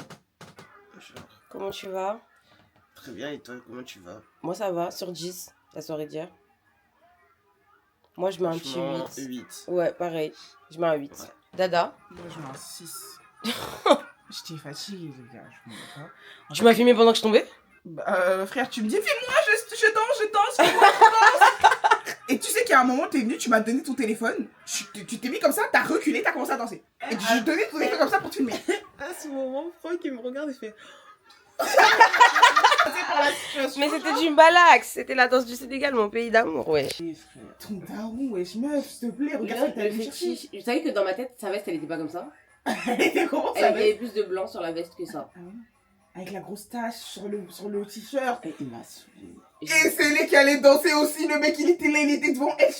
Bonjour. Comment tu vas? Très bien, et toi, comment tu vas? Moi ça va, sur 10, la soirée d'hier. Moi je mets un petit 8. 8. Ouais, pareil, je mets un 8. Ouais. Dada? Moi je mets un 6. J'étais fatiguée les gars, je m'en vais pas. Tu m'as filmé pendant que je tombais? Frère, tu me dis filme-moi, je danse. Et tu sais qu'il y a un moment, t'es venu, tu m'as donné ton téléphone, tu t'es mis comme ça, t'as reculé, t'as commencé à danser. Et je t'ai donné ton téléphone comme ça pour te filmer. À ce moment, Franck il me regarde et fait. Mais c'était du mbalax, c'était la danse du Sénégal, mon pays d'amour, ouais. Ton daron, wesh meuf, s'il te plaît, regarde ce que t'as allé chercher. Je savais que dans ma tête, sa veste elle était pas comme ça. Elle était comment Elle ça avait plus de blanc sur la veste que ça. Avec la grosse tache sur le t-shirt. Et il m'a saoulé. Et c'est lui qui allait danser aussi. Le mec, il était là, il était devant elle.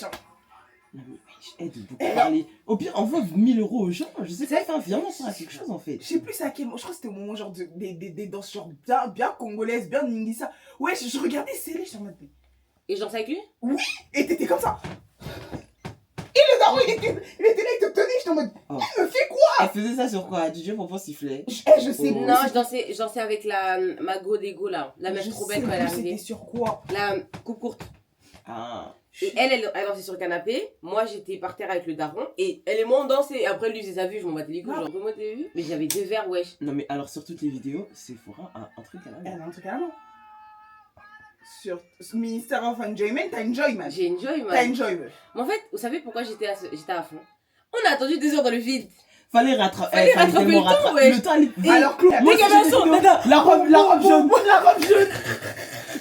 Non mais aide beaucoup parler. Au pire, envoie 1000 € aux gens. Je sais pas, fais un virement sur quelque chose en fait. Je sais plus à quel moment. Je crois que c'était au moment genre des danses genre bien congolaises, bien ningisa. Ouais, je regardais Célé, je suis en mode. Et je dansais avec lui? Oui, et t'étais comme ça. Et le daron, il était là, il te tenait, j'étais en mode. Oh. Elle me fait quoi? Elle faisait ça sur quoi? DJ Pompon sifflait. Je sais. Non, je dansais avec ma go d'ego là. La meuf trop belle quand elle est arrivée. C'était sur quoi? La coupe courte. Ah. Et elle dansait sur le canapé. Moi, j'étais par terre avec le daron. Et elle et moi, on dansait. Après, lui faisait sa vue, je m'en battais les couilles. Genre, moi, t'as vu? Mais j'avais 2 verres, wesh. Non, mais alors, sur toutes les vidéos, Sephora a un truc à la main. Elle a un truc à la main. Sur Minister of Enjoyment, t'as enjoy, man. J'ai enjoy, man. T'as enjoy, man. Mais en fait, vous savez pourquoi j'étais à fond? On a attendu 2 heures dans le vide. Fallait rattraper le temps, ouais. Le temps, elle... Alors, Claude, moi, la robe jaune.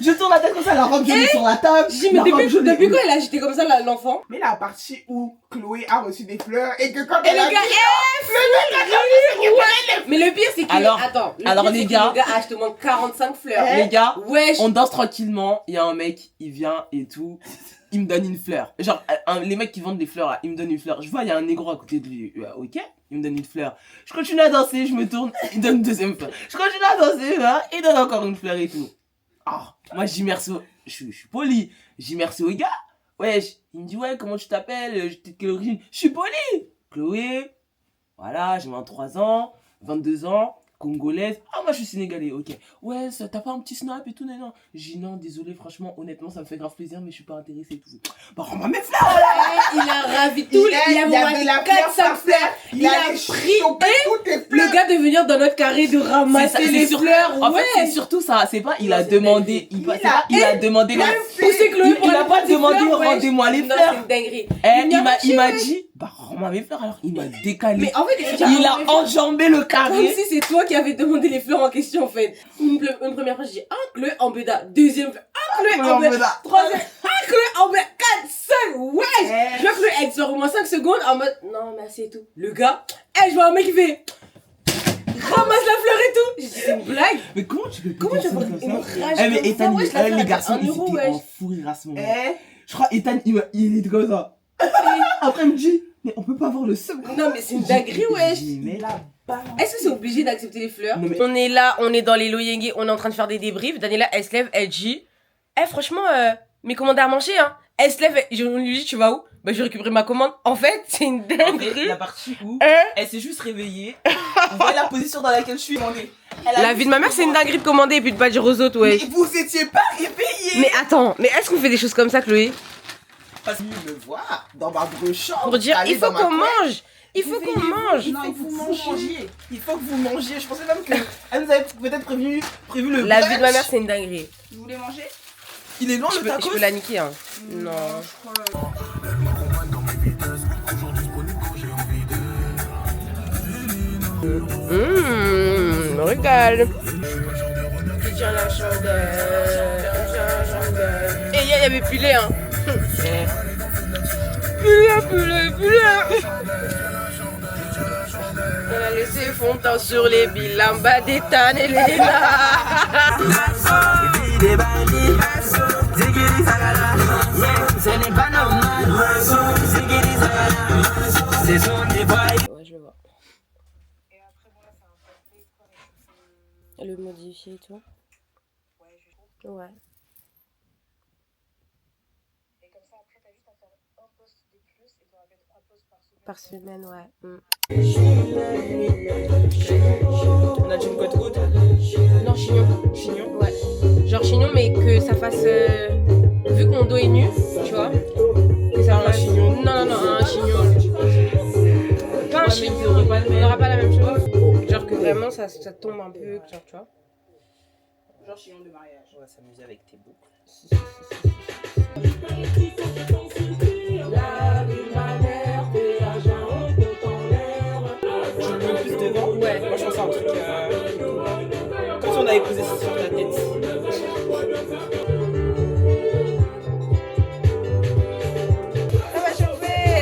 Je tourne la tête comme ça, la robe jaune est sur la table. J'ai mais depuis quand elle a agité comme ça l'enfant? Mais la partie où Chloé a reçu des fleurs et que quand Et elle a le gars, mais le pire c'est que alors les gars, le gars a justement 45 fleurs. Les gars, wesh. On danse tranquillement, il y a un mec, il vient et tout, il me donne une fleur. Genre les mecs qui vendent des fleurs là, il me donne une fleur. Je vois il y a un négro à côté de lui. OK, il me donne une fleur. Je continue à danser, je me tourne, il donne une deuxième fleur. Je continue à danser là, il donne encore une fleur et tout. Ah, moi je dis merci, je suis poli. Je dis merci au gars. Wesh, il me dit ouais, comment tu t'appelles? T'es de quelle origine? Je suis poli. Chloé. Voilà, j'ai 23 ans, 22 ans, congolaise. Ah, moi je suis sénégalais, ok. Ouais, t'as pas un petit snap et tout, non? J'ai dit non, désolé, franchement, honnêtement, ça me fait grave plaisir, mais je suis pas intéressé et tout. Bah, rends-moi mes fleurs! Il a ravi tout, il a montré 4-5 fleurs. Il a pris le gars de venir dans notre carré de ramasser les fleurs. En fait, c'est surtout ça, c'est pas, il a demandé, il a demandé les fleurs. Il a pas demandé, rendez-moi les fleurs. C'est une dinguerie. Il m'a dit, bah, rends-moi mes fleurs, alors il m'a décalé. Mais en fait, il a enjambé le carré. Comme si c'est toi qui avais demandé les fleurs en question, en fait. Une première fois, je dis, Chloé en Béda. Deuxième fois, Chloé en Béda. Troisième, Chloé en Béda. 4, 5, ouais. Je vois Chloé, elle sort au moins 5 secondes en mode, non, merci et tout. Le gars, je vois un mec qui fait, ramasse la fleur et tout. J'ai dit, c'est une blague. Mais comment tu peux faire comme ça? Mais Ethan, les garçons, ils étaient en fou rire à ce moment. Je crois, Ethan, il était comme ça. Après, il me dit, mais on peut pas avoir le seum. Non, mais c'est une dinguerie, wesh. Est-ce que c'est obligé d'accepter les fleurs? On est là, on est dans les Loyenge, on est en train de faire des débriefs. Daniela, elle se lève, elle dit, franchement, mes commandes à manger, hein. Elle se lève, je lui dis, tu vas où? Bah, je vais récupérer ma commande. En fait, c'est une dinguerie. La partie où elle s'est juste réveillée. Vous voyez la position dans laquelle je suis. La vie de ma mère, c'est une dinguerie de commander et puis de pas dire aux autres, ouais. Mais vous étiez pas réveillés. Mais attends, mais est-ce qu'on fait des choses comme ça, Chloé? Parce que me voir dans ma chambre. Pour dire, il faut qu'on mange. Il faut qu'on mange. Non, il faut que vous mangiez. Il faut que vous mangiez. Je pensais même que elle nous avait peut-être prévu le La vie de ma mère, c'est une dinguerie. Vous voulez manger? Il est loin le tacos. Je peux la niquer, hein. Non. Regarde. Tiens la chandelle. Et il y avait plus lait, hein. Plus là. On a laissé fondant sur les bilambas d'Ethan et Léna. Ouais, je vais voir. Le modifier et tout. Ouais. Par semaine, ouais. On a dit une côte haute. Non, chignon. Chignon? Ouais. Genre chignon, mais que ça fasse. Vu que mon dos est nu, tu vois. Que ça fasse. Un chignon. Non, un chignon. Pas un chignon. On n'aura pas la même chose. Genre que vraiment ça tombe un peu, genre, tu vois. Genre chignon de mariage. On va s'amuser avec tes boucles. Ouais. Moi je pense à un truc comme si on avait posé ça sur ta tête. Ça va chauffer.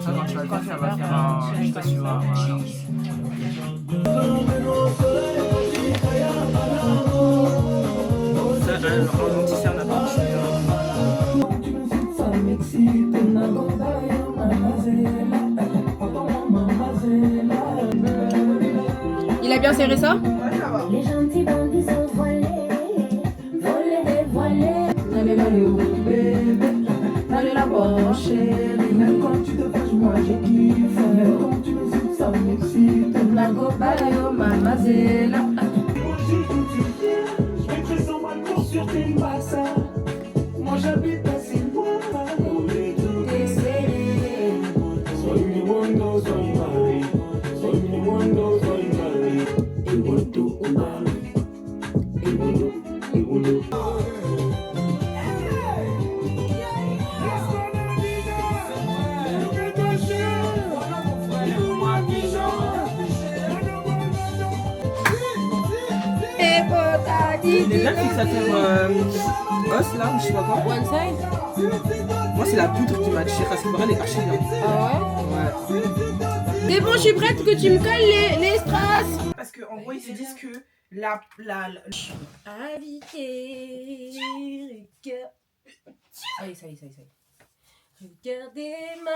ça, quand tu vas le faire, elle va faire un juste tu vois. Ça, un petit on a pas. Il a bien serré ça? Les gentils bandits sont voilés, volés, dévoilés. Allez au bébé, allez la voir chérie. Même quand tu te fâches, moi j'ai kiffé. Même quand tu me souffles, ça m'excite. La gobaille, oh mamazela. Je vais très en mal pour sur tes bassins. Moi j'habite à Silva. On est tout essayé. Soy mi mundo, soy Mari. Soy mi mundo, soy Mari. El mundo, Mari. El mundo, el mundo. Il est bien le fixateur os là, ou je sais pas quoi. One side? Moi c'est la poutre qui m'a tué, parce que elle est archi bien. Ah Ouais. C'est bon, je suis prête que tu me colles les strass. Parce qu'en gros ils se disent que la... Habiter, regard... Allez, ça y est. Regardez ma...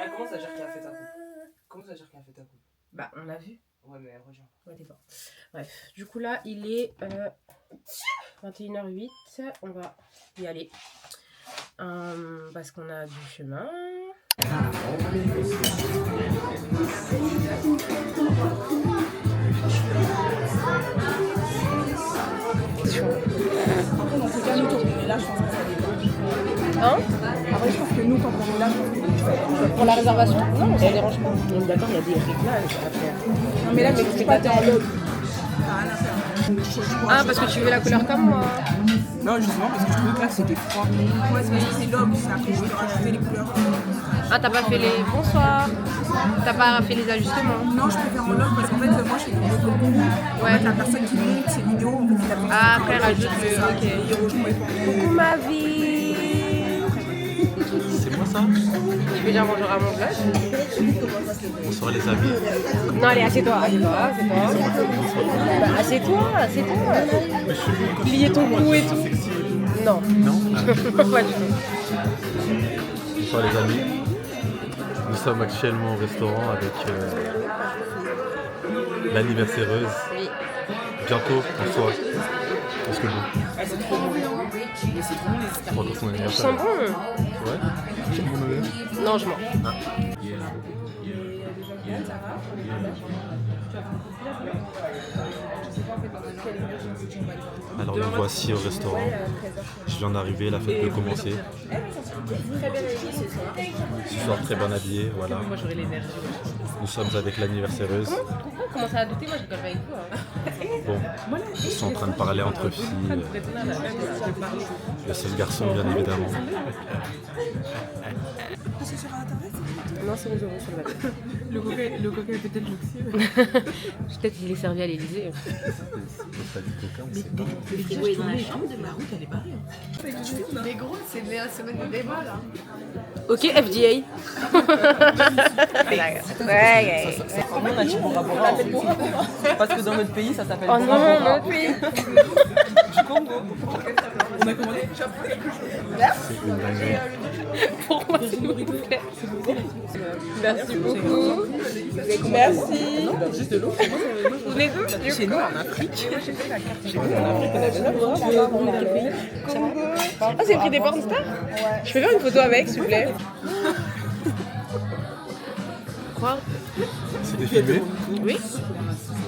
Ah, comment ça gère qui a fait ta coupe? Bah, on l'a vu. Ouais, mais rejoins. Ouais, t'es pas. Bref, du coup là, il est 21h08. On va y aller. Parce qu'on a du chemin. Après, dans ce cas, nous, quand on est là, je pense que ça dépend. Hein? Après, je pense que nous, quand on est là, je pense que Pour la réservation? Non, ça dérange pas. On est d'accord, il y a des réglages à faire. non, mais là, mais tu pas, t'es en log. Ah, parce que tu veux la couleur comme moi. Non, justement, parce que je trouvais que là, c'était froid. Ouais, c'est parce que c'est log, c'est après, je vais rajouter les couleurs. Ah, t'as pas fait les... Bonsoir. T'as pas fait les ajustements? Non, je préfère en log parce qu'en fait, moi, je fais des vidéos beaucoup. Ouais. En fait, la personne qui monte ses vidéos, en fait, il a besoin Ah, après, rajoute le... Ok. il rejoint les points. Coucou ma vie. C'est moi ça? Tu veux dire bonjour à mon vlog? Bonsoir les amis. Non, allez, assieds-toi. Bah, assieds-toi. Plier ton cou et tout. Non. Non? Pas du tout. Bonsoir les amis. Nous sommes actuellement au restaurant avec l'anniversaireuse. Oui. Bientôt, bonsoir. Est-ce que bon? Ah, c'est trop bon. Mais c'est trop bon, les C'est pas encore son Je anniversaire. sens bon. Ouais? Tu sens bon anniversaire? Non, je mens. Alors nous voici au restaurant. Je viens d'arriver, la fête peut commencer. Ce soir très bien habillé, voilà. Moi j'aurais l'énergie. Nous sommes avec l'anniversaireuse. On commence à douter, moi je rigole pas avec vous. Bon, ils sont en train de parler entre filles. Le seul garçon bien évidemment. Non, c'est 11 € sur le bateau. Le coca est peut-être luxueux. Peut-être qu'il est servi à l'Elysée. Pas du coca, on sait pas. Oui, dans la chambre de ma route, elle est barrée. Mais gros, c'est la semaine de débat là. Ok, FDA. Ouais. Nous, on a dit Bora Bora. Parce que dans notre pays, ça s'appelle Oh Bora non, Bora. notre pays. Du Congo. On a commandé. C'est une dinguerie. Pourquoi s'il vous plaît? Merci beaucoup. Merci. Non, juste de l'eau. Vous les deux? Chez nous, en Afrique. Chez nous, en Afrique, on a bien Congo. Ah, c'est le prix des porn stars? Je peux faire une photo avec, s'il vous plaît? Quoi? C'était filmé? Oui.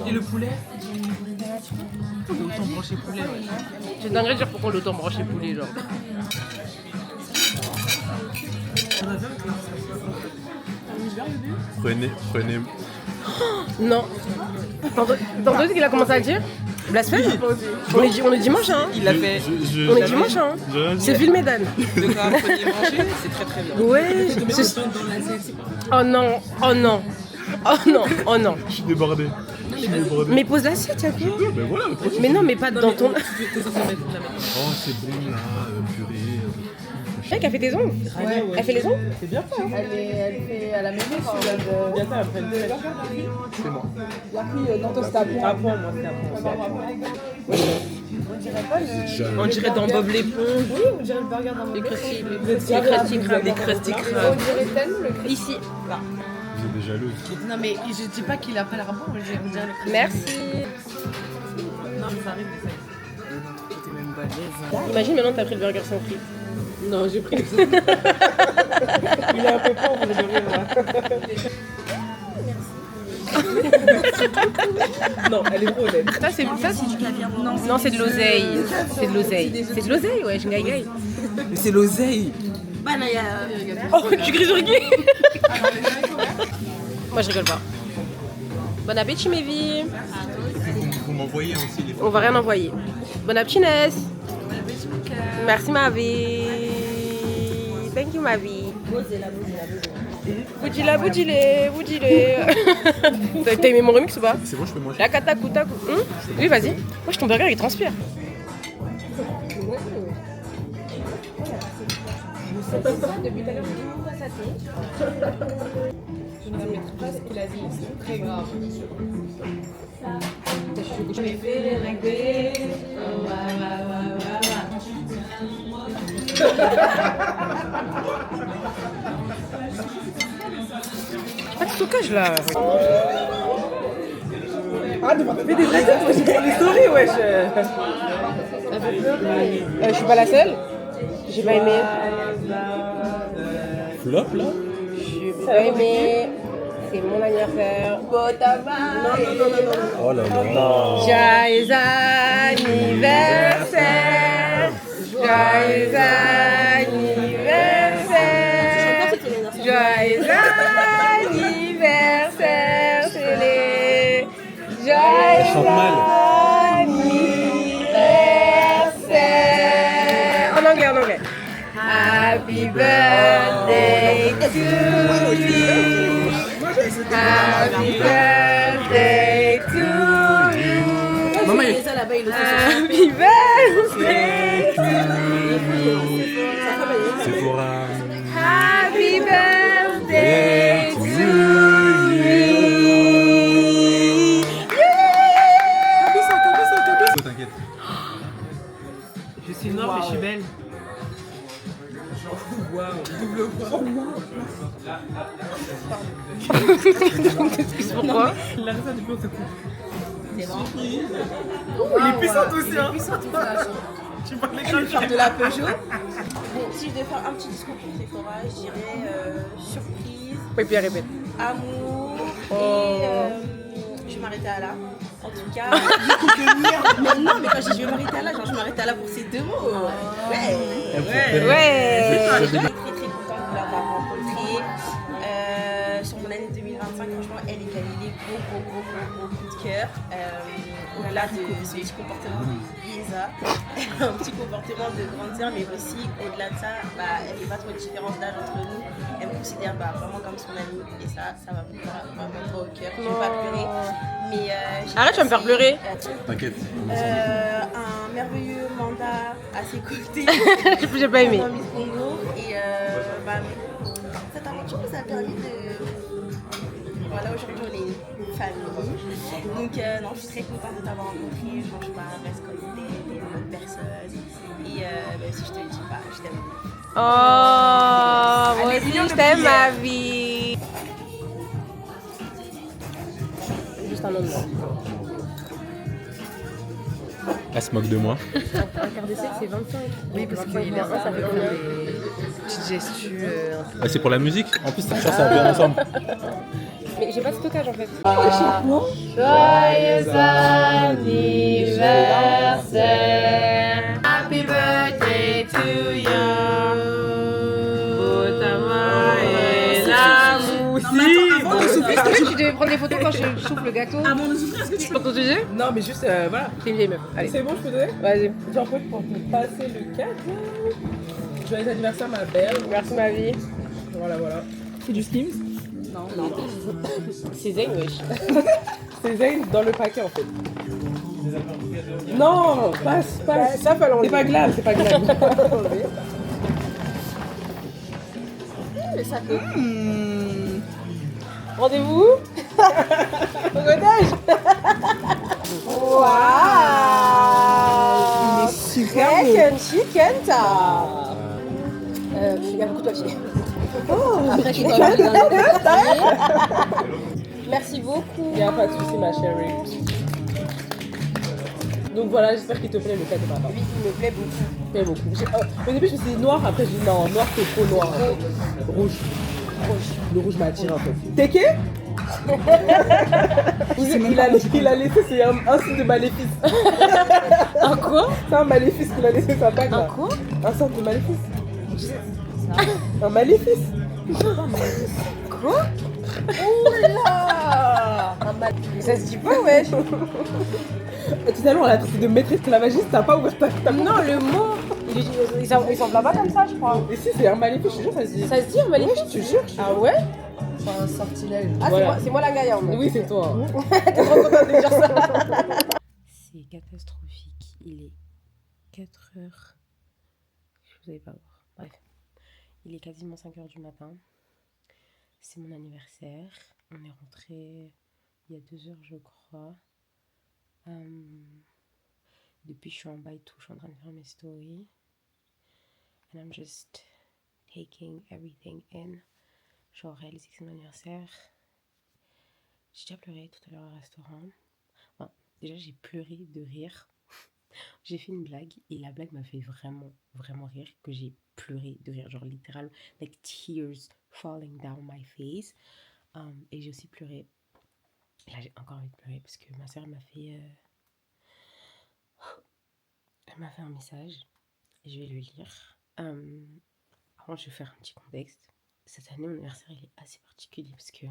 Et le poulet? Autant brancher poulet, ouais. J'ai dingue de dire pourquoi l'autant brancher poulet, genre. Prenez. Non. T'entends ce qu'il a commencé à dire? Blasphème? On est dimanche, hein? Il l'a fait. On est dimanche, hein? C'est filmé, Dan. De quoi premier branché, c'est très très bien. Ouais. Oh non, oh non. Oh non, oh non. Je suis débordé. Mais pose l'assiette, y'a quoi? Mais voilà, Mais non, mais pas dans ton... Oh, c'est bon là, purée. Mec, elle fait tes ongles. Ouais. Elle fait les ongles. C'est bien fait. Hein. Elle a même fait Bien fait après le test. C'est moi. Il a pris dans ton stade. À point, moi c'est à point. On dirait pas le. On dirait dans Bob l'éponge. Oui, on dirait le burger dans Les Bob crusty, l'éponge. les crusty On crabes. dirait tellement le crusty. Ici. Là. Vous êtes des jaloux. Non mais je dis pas qu'il a pas l'air bon, on dirait le crusty. Merci. Non, mais ça arrive, mais ça. T'es même balèze. Imagine maintenant t'as pris le burger sans frites. Non, j'ai pris le Il est un peu pauvre, le burger là. Non, elle est trop honnête. Ça c'est du caviar. Non, c'est de l'oseille. C'est de l'oseille. C'est de l'oseille, ouais, je gaille. Mais c'est l'oseille. Oh, tu grises Ricky. Moi je rigole pas. Bon appétit mes vies. Vous m'envoyez aussi les On va rien envoyer. Bon appétit Ness. Merci ma vie. Thank you ma vie. Boudjila, boudjilé. T'as aimé mon remix ou pas? C'est bon, je peux manger. La katakuta. Oui, vas-y. Moi, ton burger, il transpire. Depuis tout à l'heure, je dis pourquoi ça t'est. Je ne mettrai pas ce qu'il a dit, c'est très grave. Je vais faire les régler. Pas de stockage là. Ah, de pas faire des blagues, moi j'ai pris les stories, wesh. Je suis pas la seule. J'ai pas aimé. Flop là? J'ai pas aimé. C'est mon anniversaire. Non. Oh là là. Joyeux anniversaire. Joyeux anniversaire. Joyeux anniversaire. C'est les joyeux chante mal. anniversaire. En anglais. Happy birthday to you. Happy birthday to you. Maman, Happy birthday to you. Sephora. Happy birthday to you. T'inquiète. je suis noire, mais je suis belle. Waouh, double voix. Excuse pourquoi? Larissa, depuis on se coupe. C'est bon. Il est puissant aussi, hein. Tu parles de la Peugeot. Bon, si je devais faire un petit discours pour Sephora, je dirais surprise, Oui, puis répète. amour Oh. et je vais m'arrêter à là. En tout cas, mais non, mais quand je dis je vais m'arrêter à là, genre je m'arrête à là pour ces deux mots. Ouais. Ouais. Je suis très très contente de l'avoir rencontrée. Sur mon année 2025, franchement, elle est Galilée, gros coup de cœur. Au-delà de ce petit comportement de Lisa, un petit comportement de grande sœur, mais aussi au-delà de ça, elle fait pas trop de différence d'âge entre nous. Elle me considère vraiment comme son amie et ça va me faire vraiment droit au cœur. Je vais pas pleurer. Mais, Arrête, tu vas me faire pleurer. T'inquiète. Un merveilleux mandat à ses côtés. J'ai pas aimé. Pendant Miss Congo. Et cette aventure nous a permis de... Voilà, aujourd'hui on est une famille. Donc non, je suis très contente de t'avoir rencontré. Je mange pas, reste comme des bonnes personnes. Et même si je te le dis pas, je t'aime. Oh, moi aussi je t'aime ma vie. Juste un autre mot. Elle se moque de moi. Un quart de siècle c'est 25. Oui, parce qu'il est ça fait combien? Petite gestu. Ah, c'est pour la musique. En plus, ça va bien ensemble. Mais j'ai pas de stockage en fait. Joyeux anniversaire. Happy birthday to you. Est-ce que tu devais prendre des photos quand je souffle le gâteau? Avant de souffrir, est-ce que tu peux Pour ton sujet? Non, mais juste, voilà. C'est une vieille meuf. Allez. C'est bon, je peux donner? Vas-y. J'en peux pour te passer le cadeau. Joyeux anniversaire, ma belle. Merci ma vie. Voilà. C'est du Skims? Non. C'est Zayn, wesh. C'est Zayn dans le paquet en fait. Non, passe. Ça, fallait C'est pas grave, ça que. Rendez-vous au cottage. Waouh. Il est super beau. Chicken top. Il y a beaucoup de papier. Après, je suis pas mal dans le Merci beaucoup. Il n'y a pas de souci, ma chérie. Donc voilà, j'espère qu'il te plaît le fait de papa. Oui, il me plaît beaucoup. Il me plaît beaucoup. Au début, je me suis dit noir, après, je dis non, noir, c'est trop noir. En fait. Rouge. Le rouge m'attire en fait. Teke il a laissé, c'est un signe de maléfice. Un quoi? C'est un maléfice qu'il a laissé sa bague. Un quoi? Un sort de maléfice. Un maléfice. Quoi? Oula. Ça se dit pas, wesh. Finalement, on l'a traité de maître esclavagiste, t'as pas ouvert ta Non, le mot, il semble pas comme ça, je crois. Et si, c'est un maléfice, je te jure, ça se dit. Ça se dit un maléfice? Ouais, je te jure. Ah ouais? C'est un sortilège. Ah, Voilà. c'est moi la gaillante. Oui, c'est toi. T'es trop contente de dire ça. C'est catastrophique. Il est 4 heures. Vous allez pas voir. Bref. Il est quasiment 5 heures du matin. C'est mon anniversaire. On est rentré il y a 2 heures, je crois. Depuis, je suis en bas et tout. Je suis en train de faire mes stories. And I'm just taking everything in. Genre, réaliser que c'est mon anniversaire. J'ai déjà pleuré tout à l'heure au restaurant. Enfin, déjà, j'ai pleuré de rire. J'ai fait une blague et la blague m'a fait vraiment, vraiment rire. Que j'ai pleuré de rire. Genre, littéralement, like tears falling down my face. Et j'ai aussi pleuré. Là, j'ai encore envie de pleurer parce que ma soeur m'a fait... Elle m'a fait un message. Je vais le lire. Avant, je vais faire un petit contexte. Cette année, mon anniversaire, il est assez particulier parce que...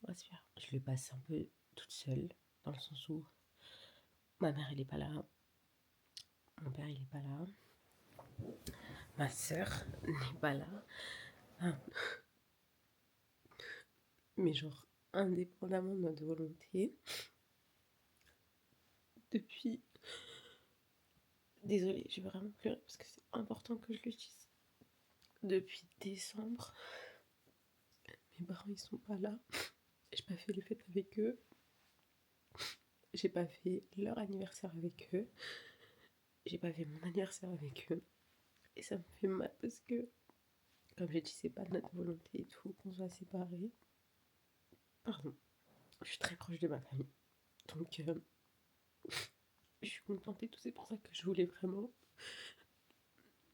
Respire. Je le passe un peu toute seule, dans le sens où ma mère, elle est pas là. Mon père, il est pas là. Ma soeur n'est pas là. Mais genre, indépendamment de notre volonté, depuis... Désolée, je vais vraiment pleurer parce que c'est important que je le dise. Depuis décembre, mes parents ils sont pas là. J'ai pas fait les fêtes avec eux. J'ai pas fait leur anniversaire avec eux. J'ai pas fait mon anniversaire avec eux. Et ça me fait mal parce que, comme j'ai dit, c'est pas notre volonté et tout qu'on soit séparés. Pardon. Je suis très proche de ma famille. Donc, je suis contente et tout. C'est pour ça que je voulais vraiment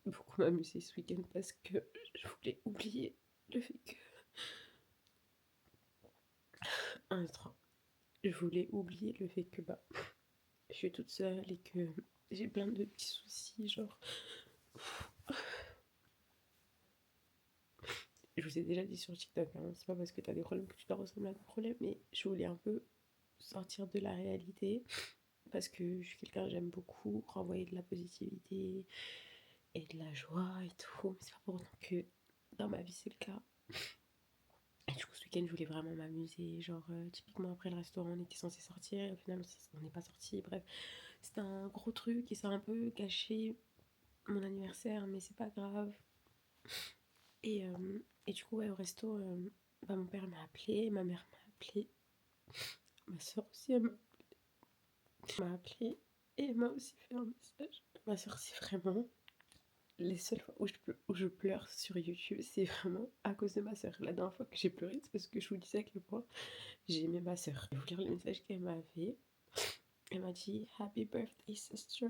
beaucoup m'amuser ce week-end parce que je voulais oublier le fait que... 1, 2, 3. Je voulais oublier le fait que je suis toute seule et que j'ai plein de petits soucis, genre... Je vous ai déjà dit sur TikTok, hein, c'est pas parce que t'as des problèmes que tu dois ressembler à des problèmes, mais je voulais un peu sortir de la réalité parce que je suis quelqu'un, j'aime beaucoup renvoyer de la positivité et de la joie et tout, mais c'est pas pour autant que dans ma vie c'est le cas. Et du coup ce week-end je voulais vraiment m'amuser, genre typiquement après le restaurant on était censé sortir et au final on n'est pas sorti, bref c'était un gros truc et ça a un peu gâché mon anniversaire, mais c'est pas grave. Et du coup ouais, au resto mon père m'a appelé, ma mère m'a appelé, ma soeur aussi elle m'a appelé et elle m'a aussi fait un message. Ma soeur, c'est vraiment les seules fois où je pleure sur YouTube, c'est vraiment à cause de ma soeur. La dernière fois que j'ai pleuré, c'est parce que je vous disais à quel point j'ai aimé ma soeur. Je vais vous lire le message qu'elle m'a fait. Elle m'a dit « Happy birthday sister ».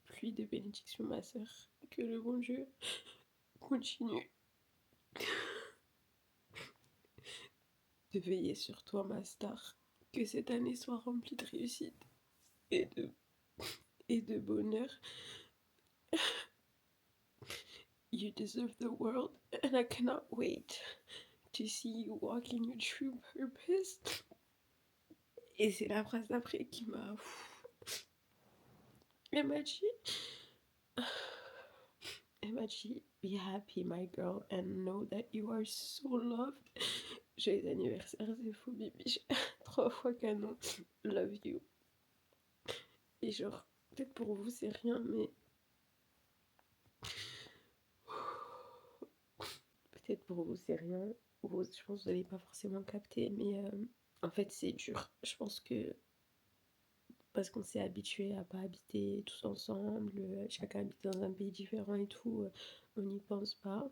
Pluie de bénédictions ma soeur. Que le bon Dieu continue de veiller sur toi ma star. Que cette année soit remplie de réussite et de bonheur. You deserve the world and I cannot wait to see you walk in your true purpose. Et c'est la phrase d'après qui m'a... Elle m'a dit Be happy my girl and know that you are so loved. Joyeux anniversaire, c'est fou bibi. 3 fois canon. Love you. Et genre, peut-être pour vous c'est rien, mais peut-être pour vous c'est rien, ou je pense que vous n'allez pas forcément capter, mais en fait c'est dur. Je pense que parce qu'on s'est habitué à pas habiter tous ensemble, chacun habite dans un pays différent et tout, on n'y pense pas.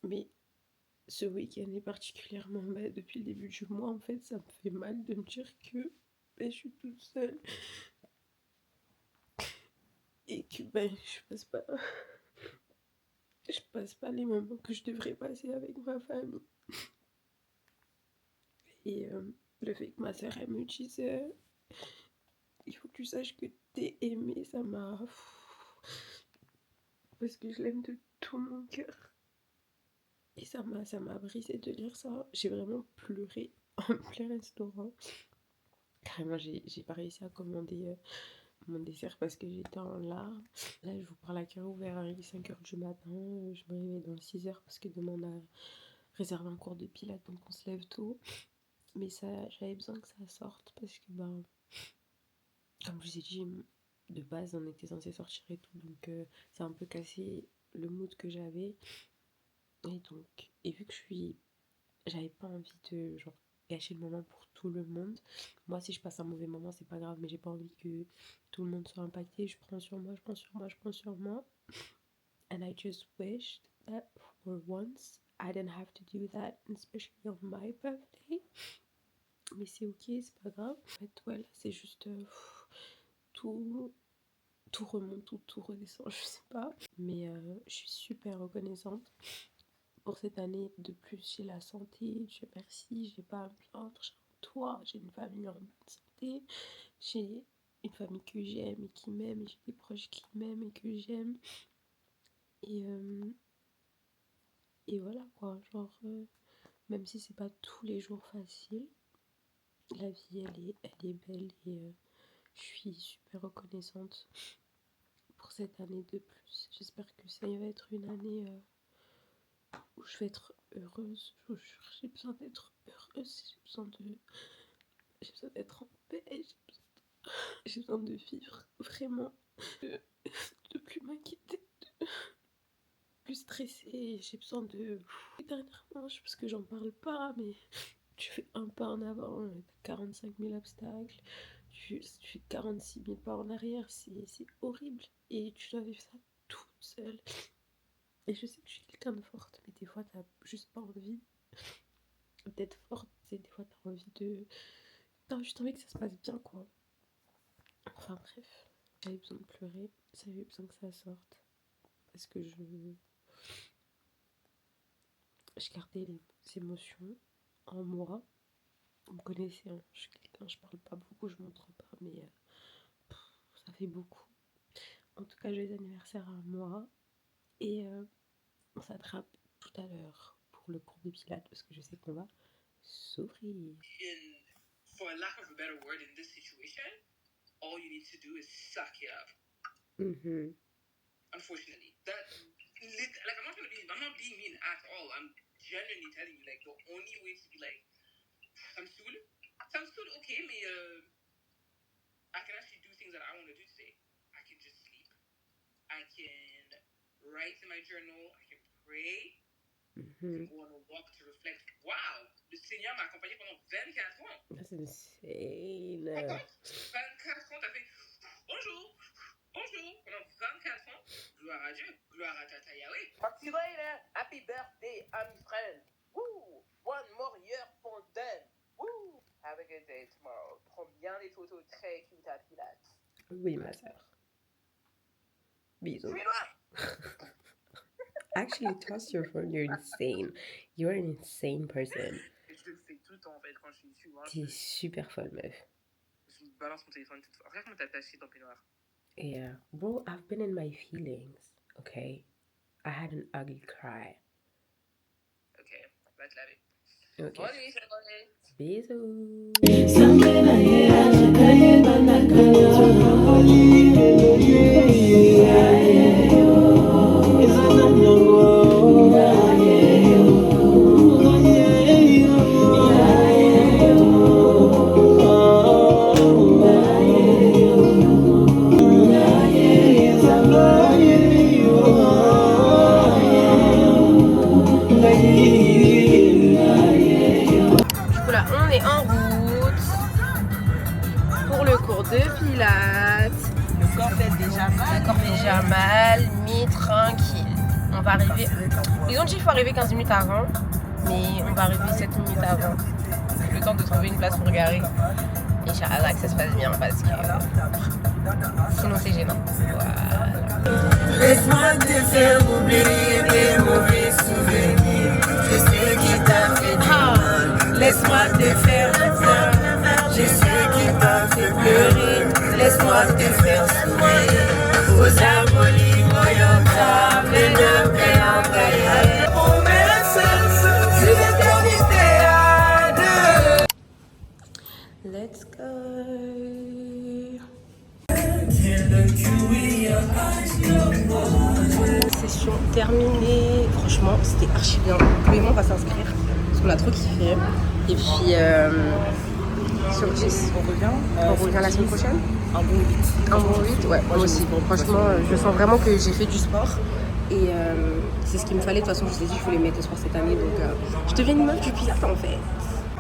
Mais ce week-end est particulièrement, depuis le début du mois, en fait, ça me fait mal de me dire que je suis toute seule. Et que je passe pas les moments que je devrais passer avec ma famille. Et le fait que ma soeur elle me dise il faut que tu saches que t'es aimée, ça m'a... Parce que je l'aime de tout mon cœur. Et ça m'a brisé de lire ça. J'ai vraiment pleuré en plein restaurant. Carrément, j'ai pas réussi à commander mon dessert parce que j'étais en larmes. Là, je vous parle à cœur ouvert, il est 5h du matin. Je me réveille dans 6h parce que demain on a réservé un cours de pilates, donc on se lève tôt. Mais ça, j'avais besoin que ça sorte parce que, comme je vous ai dit, de base, on était censé sortir et tout. Donc, ça a un peu cassé le mood que j'avais. Et vu que j'avais pas envie de gâcher le moment pour tout le monde. Moi, si je passe un mauvais moment, c'est pas grave, mais j'ai pas envie que tout le monde soit impacté. Je prends sur moi. And I just wished that for once, I didn't have to do that, especially on my birthday. Mais c'est ok, c'est pas grave. En fait, ouais, là, c'est juste tout remonte ou tout redescend, je sais pas. Mais je suis super reconnaissante. Pour cette année de plus, j'ai la santé, Dieu merci, j'ai pas à me plaindre, j'ai un toit, j'ai une famille en bonne santé, j'ai une famille que j'aime et qui m'aime, et j'ai des proches qui m'aiment et que j'aime. Et voilà quoi, même si c'est pas tous les jours facile, la vie elle est belle et je suis super reconnaissante pour cette année de plus. J'espère que ça va être une année où je vais être heureuse. J'ai besoin d'être heureuse, j'ai besoin d'être en paix, j'ai besoin de vivre vraiment, de plus m'inquiéter, de plus stresser. J'ai besoin de... Dernièrement, parce que j'en parle pas, mais tu fais un pas en avant, t'as 45 000 obstacles, tu fais 46 000 pas en arrière, c'est horrible. Et tu dois vivre ça toute seule. Et je sais que je suis quelqu'un de forte, mais des fois t'as juste pas envie d'être forte. Des fois t'as envie de... T'as juste envie que ça se passe bien, quoi. Enfin bref, j'avais besoin de pleurer, j'avais besoin que ça sorte. Parce que je gardais les émotions en moi. Vous me connaissez, hein, je suis quelqu'un, je parle pas beaucoup, je montre pas, mais ça fait beaucoup. En tout cas, joyeux anniversaire à moi. Et on s'attrape tout à l'heure pour le cours de pilates parce que je sais qu'on va s'ouvrir. For lack of a better word, in this situation, all you need to do is suck it up. Unfortunately, I'm not being mean at all. I'm genuinely telling you, the only way to be Samsoul, okay, mais I can actually do things that I want to do today. I can just sleep. I can write in my journal. I can pray. I can go on a walk to reflect. Wow, le Seigneur m'a accompagné pendant 24 ans. That's insane. 24 ans, t'as fait bonjour, pendant 24 ans. Gloire à Dieu, gloire à Tata Yahweh. Happy birthday, I'm friend. Woo! One more year for them. Woo! Have a good day tomorrow. Prends bien des photos très cute à Pilates. Oui, ma soeur. Bisous. Actually, toss your phone, you're insane. You're an insane person. Je le fais tout le temps en fait quand je suis ici. T'es super folle, meuf. Je balance mon téléphone toute fois. Regarde comment t'as taché ton peignoir. Yeah. Bro, I've been in my feelings, okay? I had an ugly cry. Ok, va te laver. Okay. Allez, c'est Bisous. Yeah. est en route pour le cours de pilates. Le corps fait déjà mal. Le corps fait déjà mal, mais tranquille. On va arriver. Ils ont dit qu'il faut arriver 15 minutes avant, mais on va arriver 7 minutes avant. Le temps de trouver une place pour garer. Inch'Allah que ça se passe bien parce que sinon c'est gênant. Voilà. Laisse-moi te faire oublier tes mauvais souvenirs. Je sais qui t'a fait du mal. Laisse-moi te faire peur. Je sais qui t'a fait pleurer. Laisse-moi te faire sourire. Aux abolis, voyons ta pleine de paix en paix. Promesse, une éternité à deux. Let's go. Session terminée. Franchement, c'était archi bien. Chloé et moi, on va s'inscrire parce qu'on a trop kiffé. Et puis, sur 10, on revient la semaine prochaine. Un bon 8. Un bon 8, ouais, moi aussi. Bon, franchement, je sens vraiment que j'ai fait du sport. Et c'est ce qu'il me fallait. De toute façon, je vous ai dit, je voulais mettre le sport cette année. Donc, je deviens une meuf du pilates en fait.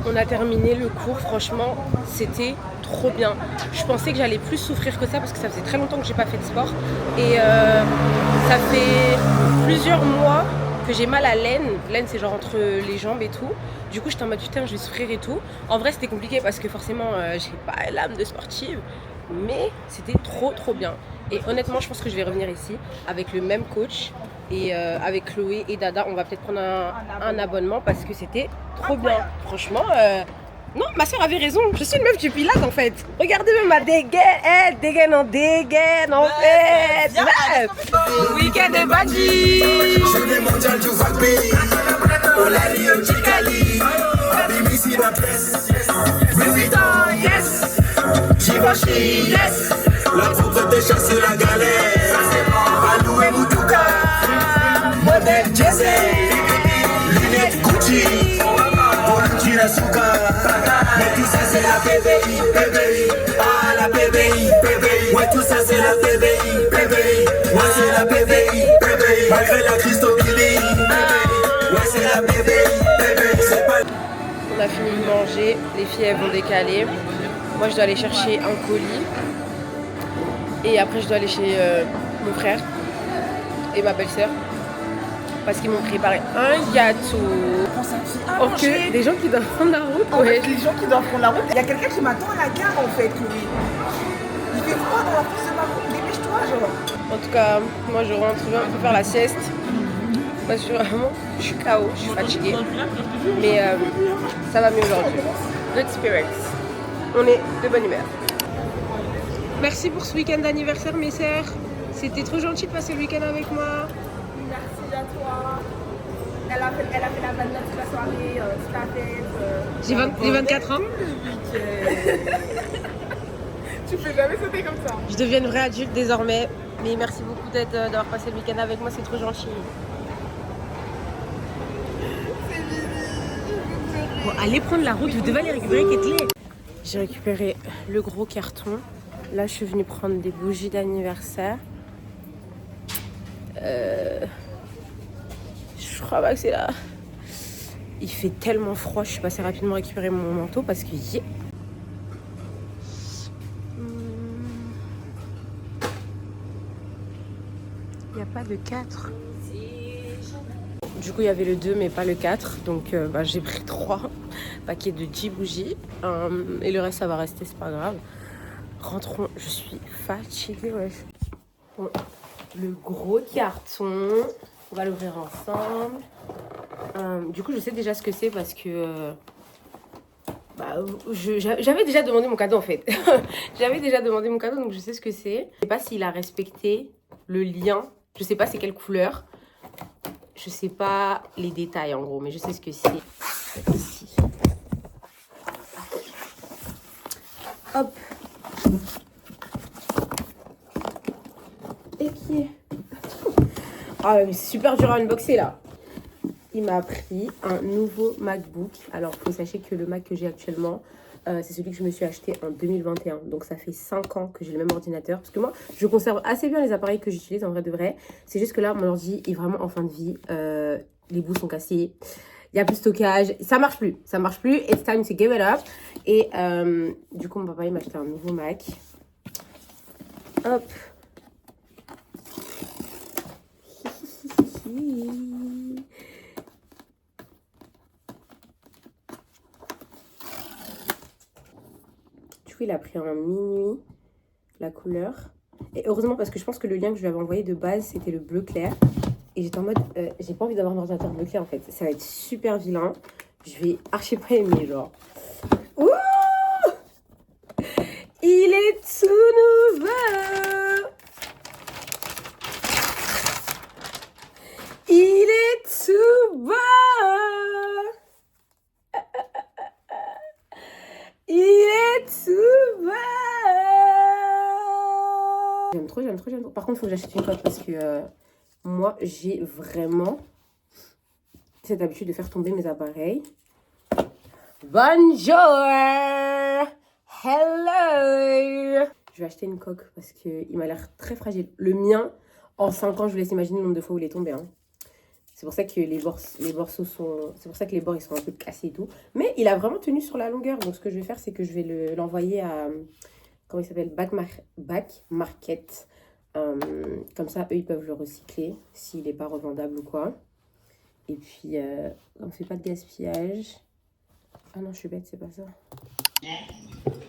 On a terminé le cours, franchement, c'était trop bien. Je pensais que j'allais plus souffrir que ça parce que ça faisait très longtemps que j'ai pas fait de sport. Et ça fait plusieurs mois que j'ai mal à l'aine. L'aine, c'est genre entre les jambes et tout. Du coup, j'étais en mode putain, je vais souffrir et tout. En vrai, c'était compliqué parce que forcément, j'ai pas l'âme de sportive. Mais c'était trop bien. Et honnêtement, je pense que je vais revenir ici avec le même coach. Et avec Chloé et Dada, on va peut-être prendre un abonnement parce que c'était trop bien. Franchement, non, ma soeur avait raison. Je suis une meuf du pilates en fait. Regardez même ma dégaine. Dégaine en fait. Week-end de Badji. Journée mondiale du rugby. Olali au Chikali. BBC la presse. Président, yes. Chivachi, yes. La troupe de chasser la galère. Alou et Moutouka. Modèle Jesse. Lunettes Gucci. Burkina Souka. Mais tout ça c'est la PBI. Ah la PBI. Ouais tout ça c'est la PBI. Ouais c'est la PBI. Malgré la Christophilie. Ouais c'est la PBI. C'est pas... On a fini de manger. Les filles elles vont décaler. Moi je dois aller chercher un colis. Et après je dois aller chez mon frère et ma belle-sœur. Parce qu'ils m'ont préparé un gâteau. Ok, des gens qui doivent prendre la route. En fait, les gens qui doivent prendre la route, il y a quelqu'un qui m'attend à la gare en fait, Chloé. Il fait froid dans la France de ma route, dépêche-toi genre. En tout cas, moi je rentre, je vais un peu faire la sieste. Moi je suis KO, je suis fatiguée. Mais ça va mieux aujourd'hui. Good spirits. On est de bonne humeur. Merci pour ce week-end d'anniversaire mes sœurs. C'était trop gentil de passer le week-end avec moi. Merci à toi. Elle a fait la vanne toute la soirée, J'ai 24 ans. Tu peux jamais sauter comme ça. Je deviens une vraie adulte désormais. Mais merci beaucoup d'avoir passé le week-end avec moi, c'est trop gentil. Bon, allez prendre la route, vous devez aller récupérer Ketley. J'ai récupéré le gros carton. Là, je suis venue prendre des bougies d'anniversaire. Je crois pas que c'est là. Il fait tellement froid, je suis passée rapidement récupérer mon manteau parce que il n'y a pas de 4. Du coup, il y avait le 2 mais pas le 4. Donc j'ai pris 3 paquets de 10 bougies. Et le reste, ça va rester, c'est pas grave. Rentrons, je suis fatiguée, ouais. Bon, le gros carton, on va l'ouvrir ensemble. Du coup, je sais déjà ce que c'est parce que j'avais déjà demandé mon cadeau en fait. J'avais déjà demandé mon cadeau, donc je sais ce que c'est. Je sais pas s'il a respecté le lien. Je sais pas c'est quelle couleur. Je sais pas les détails en gros, mais je sais ce que c'est. Ici. Hop. Et qui est... Ah mais c'est super dur à unboxer là. Il m'a pris un nouveau MacBook. Alors faut sachez que le Mac que j'ai actuellement, c'est celui que je me suis acheté en 2021. Donc ça fait 5 ans que j'ai le même ordinateur. Parce que moi, je conserve assez bien les appareils que j'utilise en vrai de vrai. C'est juste que là, mon ordi est vraiment en fin de vie. Les bouts sont cassés. il n'y a plus de stockage, ça marche plus, it's time to give it up. Et du coup, mon papa, il m'a acheté un nouveau Mac. Hop. Du coup, il a pris en minuit la couleur. Et heureusement, parce que je pense que le lien que je lui avais envoyé de base, c'était le bleu clair. Et j'étais en mode, j'ai pas envie d'avoir un ordinateur bleu clair en fait. Ça va être super vilain. Je vais archi pas aimer, genre. Ouh, il est tout nouveau. Il est tout beau. Il est tout beau. J'aime trop, j'aime trop, j'aime trop. Par contre, il faut que j'achète une coque parce que moi, j'ai vraiment cette habitude de faire tomber mes appareils. Bonjour! Hello! Je vais acheter une coque parce qu'il m'a l'air très fragile. Le mien, en 5 ans, je vous laisse imaginer le nombre de fois où il est tombé. Hein. C'est pour ça que les morceaux sont... C'est pour ça que les bords, ils sont un peu cassés et tout. Mais il a vraiment tenu sur la longueur. Donc, ce que je vais faire, c'est que je vais l'envoyer à... Comment il s'appelle? Back Market. Comme ça, eux, ils peuvent le recycler s'il n'est pas revendable ou quoi. Et puis, on ne fait pas de gaspillage. Ah non, je suis bête, c'est pas ça.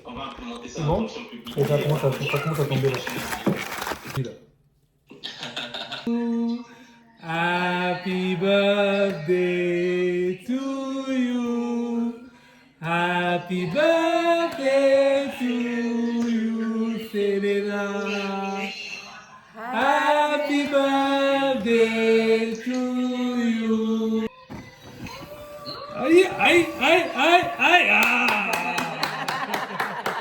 On va implémenter ça. C'est bon? Et ça commence à tomber là. Happy birthday to you. Happy birthday to you, Selena. Happy birthday to you. Aïe, aïe, aïe, aïe, aïe, ah.